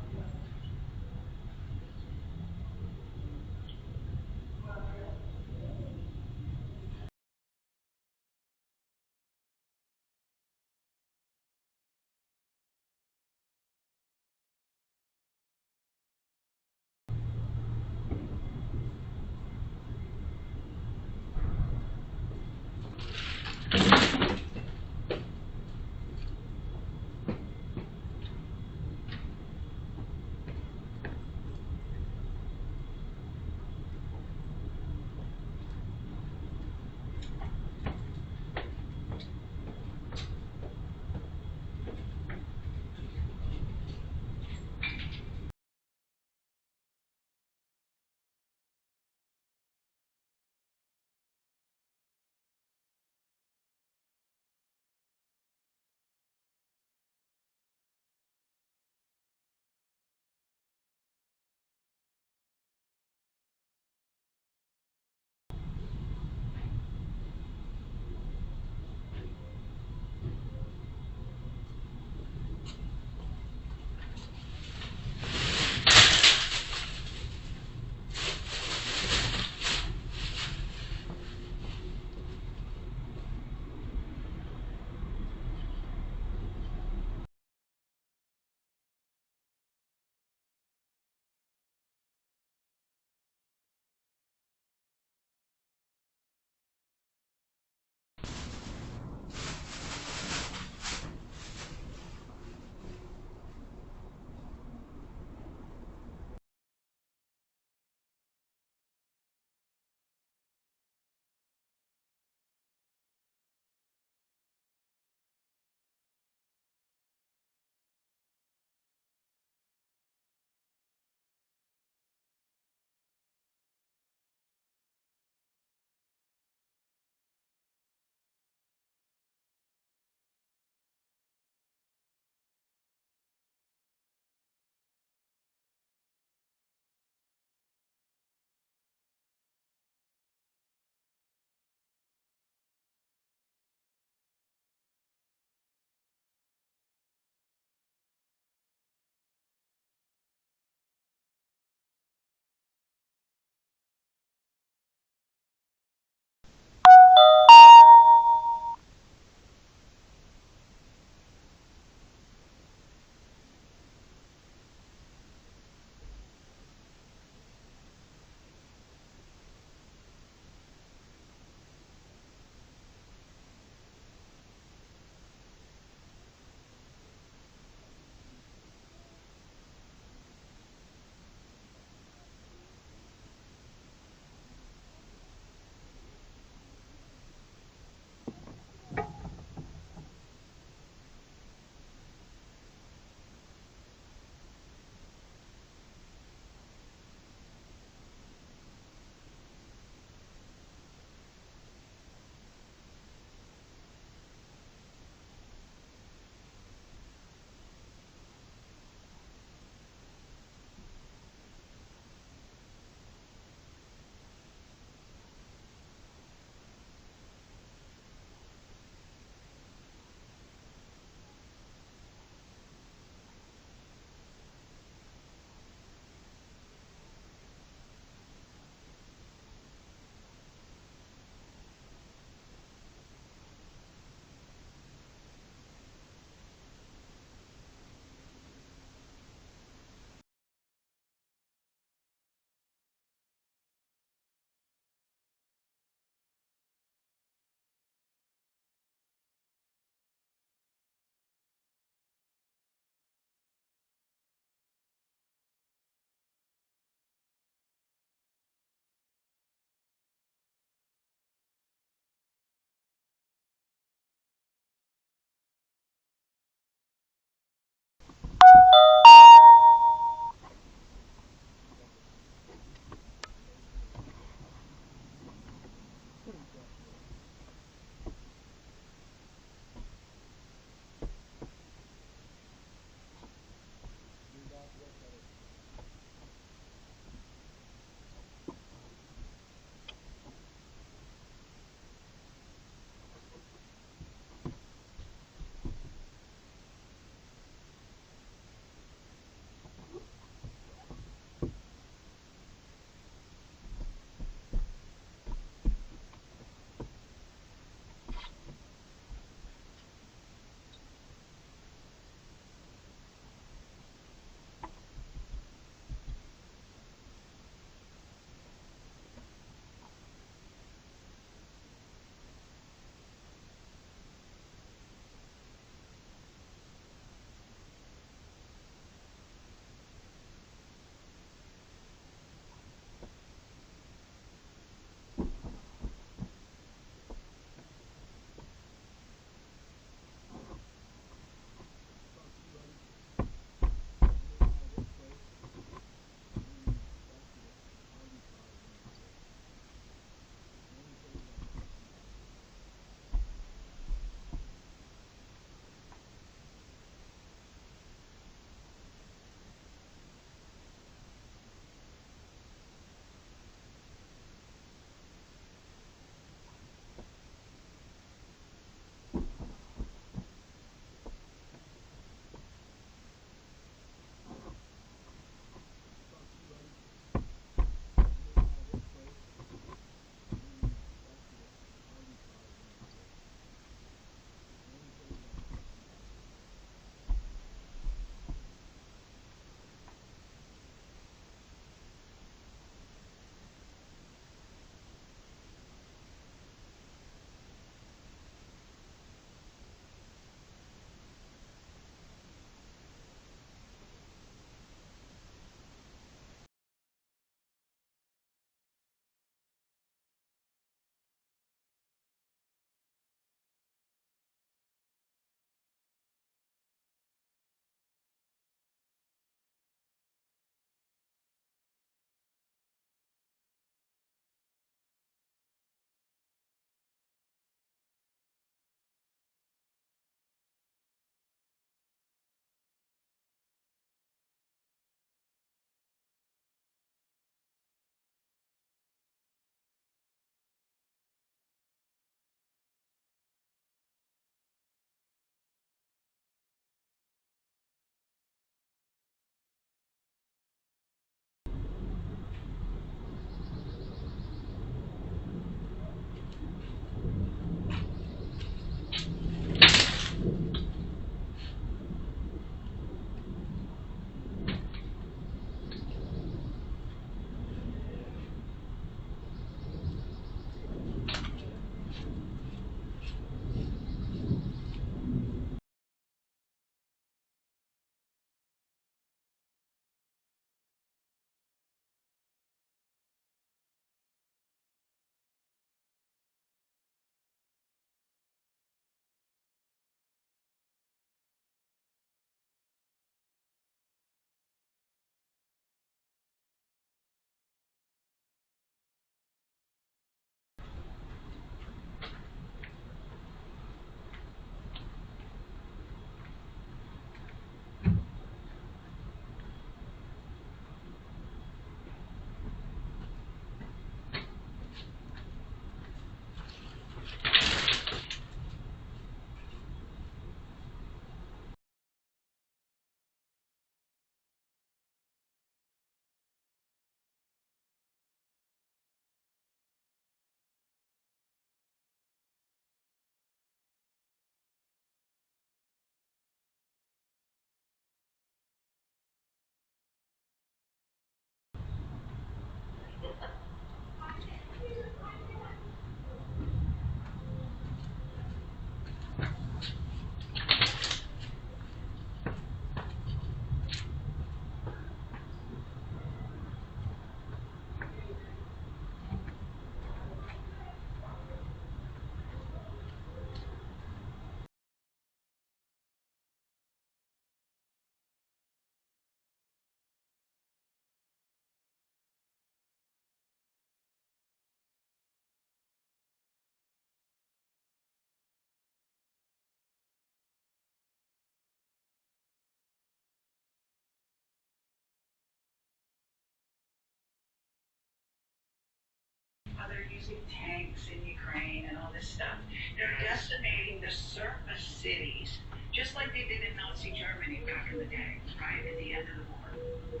using tanks in Ukraine and all this stuff. They're decimating the surface cities, just like they did in Nazi Germany back in the day, right at the end of the war.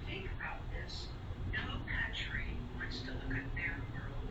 Think about this. No country wants to look at their world.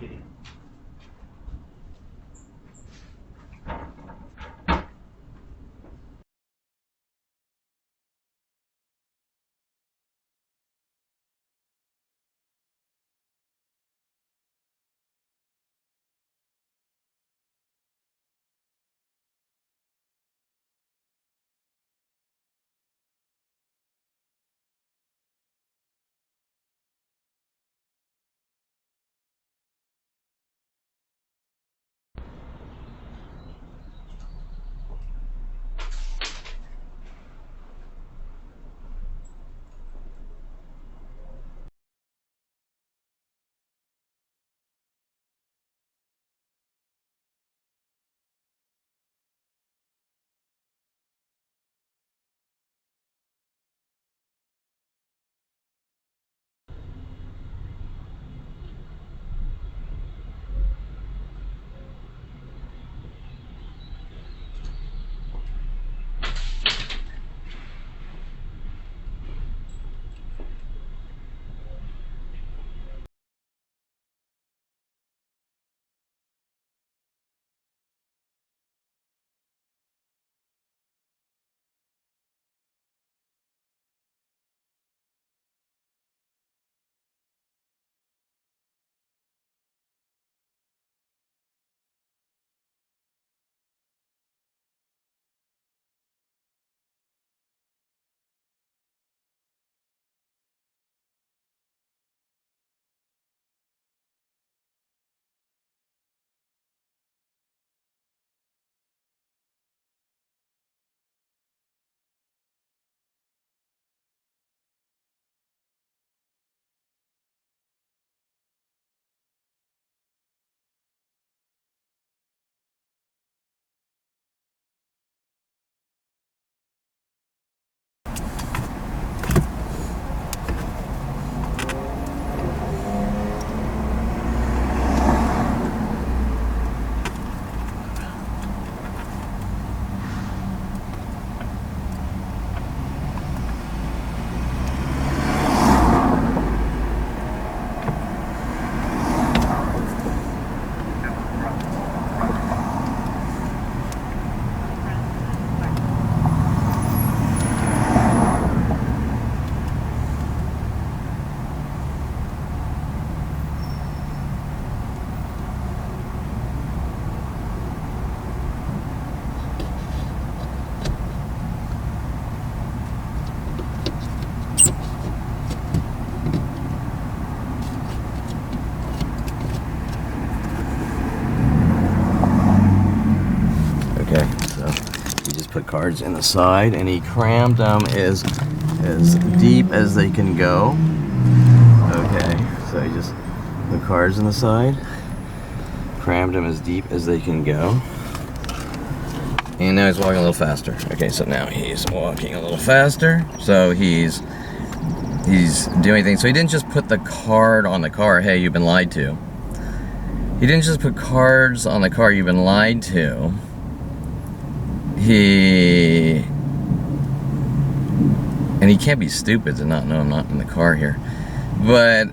kitty. Put cards in the side, and he crammed them as deep as they can go. Okay, so he just put cards in the side, crammed them as deep as they can go, and now he's walking a little faster. Okay, so now he's walking a little faster, so he's doing things. So he didn't just put the card on the car, hey, you've been lied to. He didn't just put cards on the car, you've been lied to. He can't be stupid to not know I'm not in the car here, but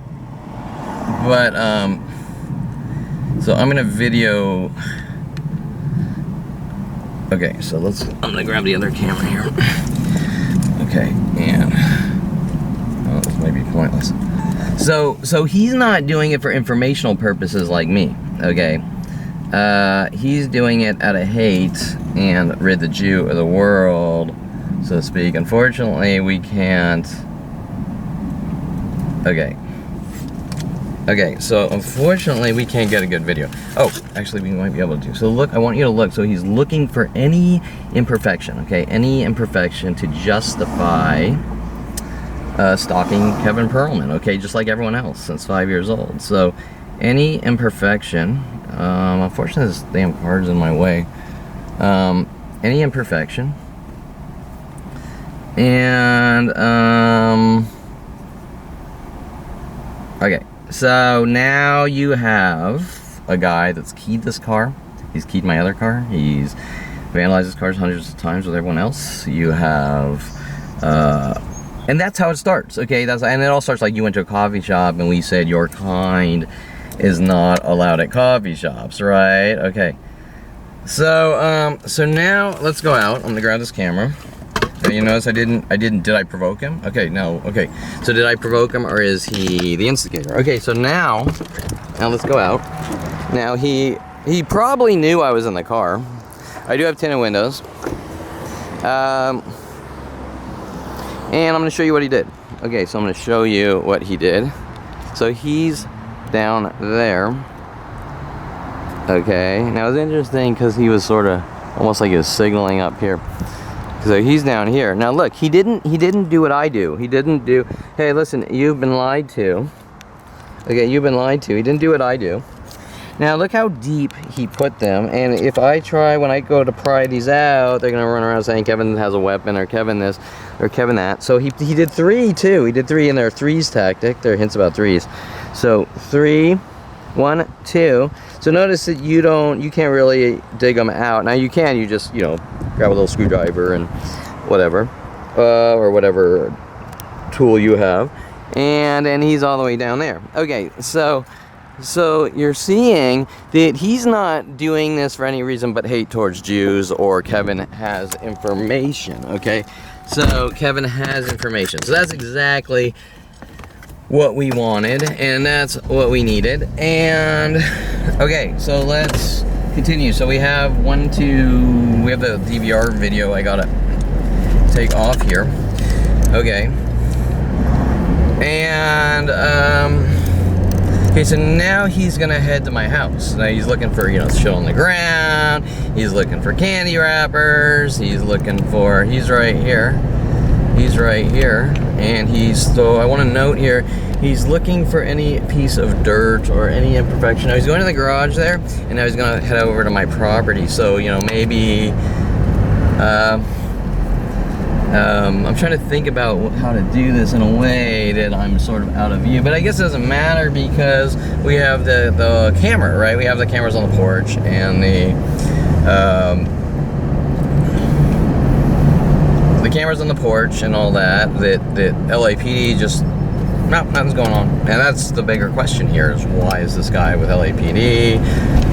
so I'm gonna video. Okay, so I'm gonna grab the other camera here. Okay, and this might be pointless. So he's not doing it for informational purposes like me. Okay, he's doing it out of hate and rid the Jew of the world, so to speak. Unfortunately, we can't. Okay, so unfortunately we can't get a good video. Oh, actually we might be able to. So look, I want you to look. So he's looking for any imperfection, okay? Any imperfection to justify stalking Kevin Perelman, okay? Just like everyone else since 5 years old. So any imperfection, unfortunately this damn card's in my way. Any imperfection, and okay, so now you have a guy that's keyed this car. He's keyed my other car. He's vandalized his cars hundreds of times with everyone else. You have and that's how it starts. Okay, and it all starts like you went to a coffee shop and we said you're kind is not allowed at coffee shops, right? Okay. So so now let's go out. I'm gonna grab this camera. You notice did I provoke him? Okay, no, okay. So did I provoke him, or is he the instigator? Okay, so now let's go out. Now he probably knew I was in the car. I do have tinted windows. And I'm gonna show you what he did. Okay, so I'm gonna show you what he did. So he's down there. Okay, now it's interesting because he was sort of almost like he was signaling up here. So he's down here. Now look, he didn't do what I do. He didn't do, hey, listen, you've been lied to. Okay, you've been lied to. He didn't do what I do. Now look how deep he put them, and if I try, when I go to pry these out, they're gonna run around saying Kevin has a weapon, or Kevin this, or Kevin that. So he did 3 too. He did 3 in their threes tactic. There are hints about threes. So 3, 1, 2. So notice that you can't really dig them out. Now you can, you just, you know, grab a little screwdriver and whatever, or whatever tool you have, and then he's all the way down there. Okay, so you're seeing that he's not doing this for any reason but hate towards Jews, or Kevin has information, okay? So Kevin has information. So that's exactly what we wanted, and that's what we needed. And okay, so let's continue. So we have we have the DVR video I gotta take off here. Okay. And okay, so now he's gonna head to my house. Now he's looking for, you know, shit on the ground. He's looking for candy wrappers. He's right here. He's right here. And so I want to note here, he's looking for any piece of dirt or any imperfection. Now he's going to the garage there, and now he's gonna head over to my property. So, you know, maybe I'm trying to think about how to do this in a way that I'm sort of out of view, but I guess it doesn't matter because we have the camera, right? We have the cameras on the porch, and the cameras on the porch and all that LAPD just, no, nothing's going on. And that's the bigger question here, is why is this guy with LAPD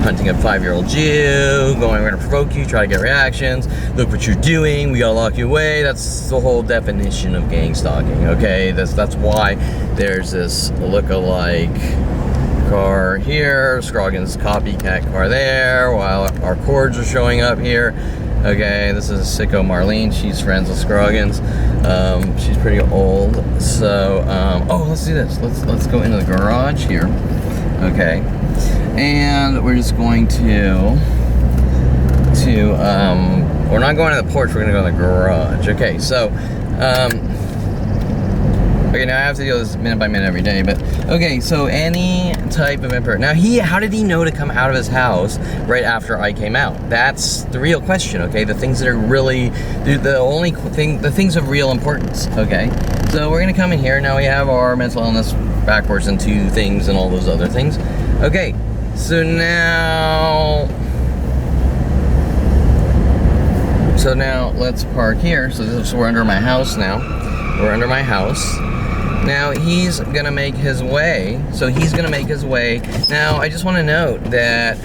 hunting a 5-year-old Jew, going, we're gonna provoke you, try to get reactions, look what you're doing, we gotta lock you away. That's the whole definition of gang stalking, okay? That's why there's this look-alike car here, Scroggins copycat car there, while our cords are showing up here. Okay, this is Sicko Marlene. She's friends with Scroggins. She's pretty old. So, oh, let's do this. Let's go into the garage here. Okay, and we're just going to we're not going to the porch. We're gonna go to the garage. Okay, so, okay, now I have to do this minute by minute every day, but okay, so any type of imperfect. Now how did he know to come out of his house right after I came out? That's the real question, okay? The things that are really, the things of real importance, okay? So we're gonna come in here. Now we have our mental illness backwards into things and all those other things. Okay, so now let's park here. So we're under my house now. We're under my house. Now he's gonna make his way. So he's gonna make his way. Now I just want to note that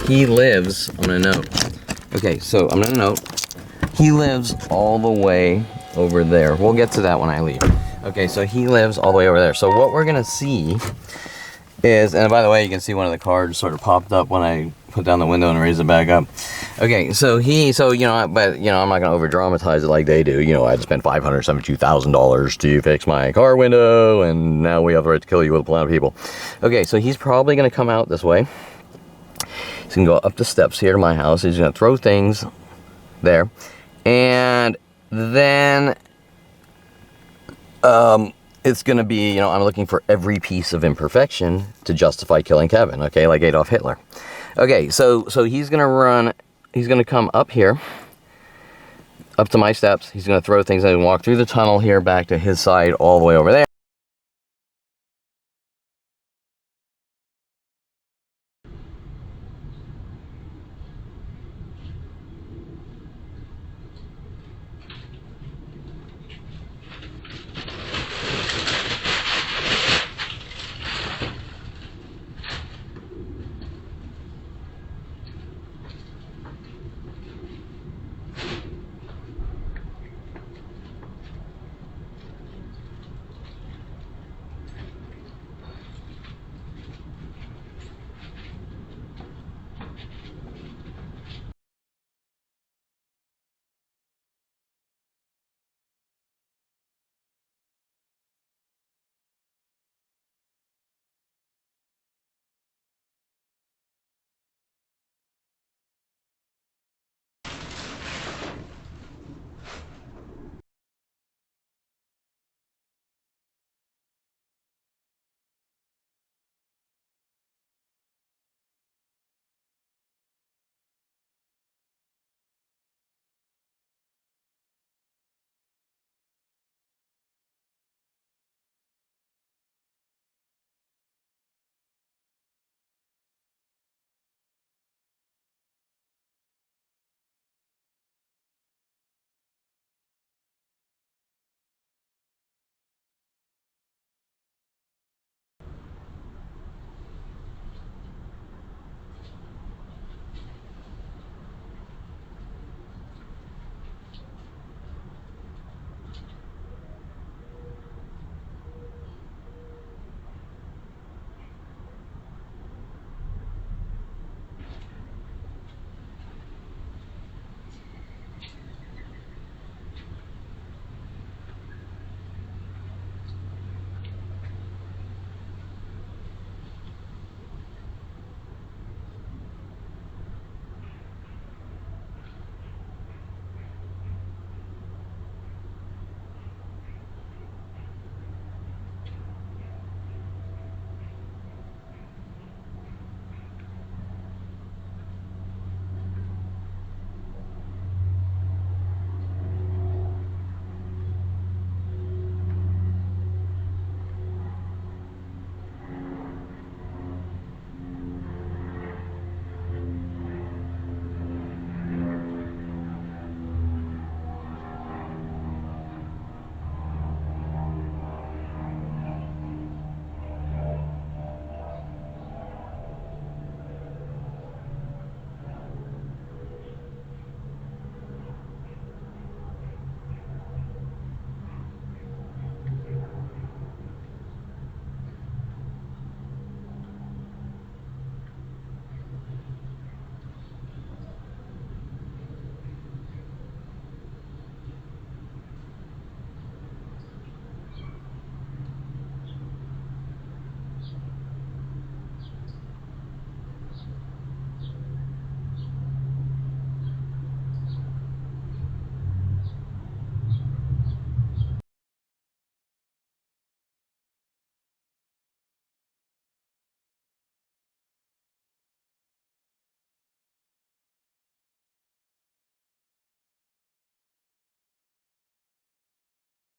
he lives on a note. Okay, so I'm gonna note he lives all the way over there. We'll get to that when I leave. Okay, so he lives all the way over there. So what we're gonna see is, and by the way, you can see one of the cards sort of popped up when I put down the window and raised it back up. Okay, so you know, but you know, I'm not gonna over dramatize it like they do. You know, I had to spend $572,000 to fix my car window, and now we have the right to kill you with a plan of people. Okay, so he's probably gonna come out this way. He's gonna go up the steps here to my house. He's gonna throw things there, and then it's gonna be, you know, I'm looking for every piece of imperfection to justify killing Kevin, okay, like Adolf Hitler. Okay, so he's gonna come up here, up to my steps. He's gonna throw things and walk through the tunnel here back to his side all the way over there.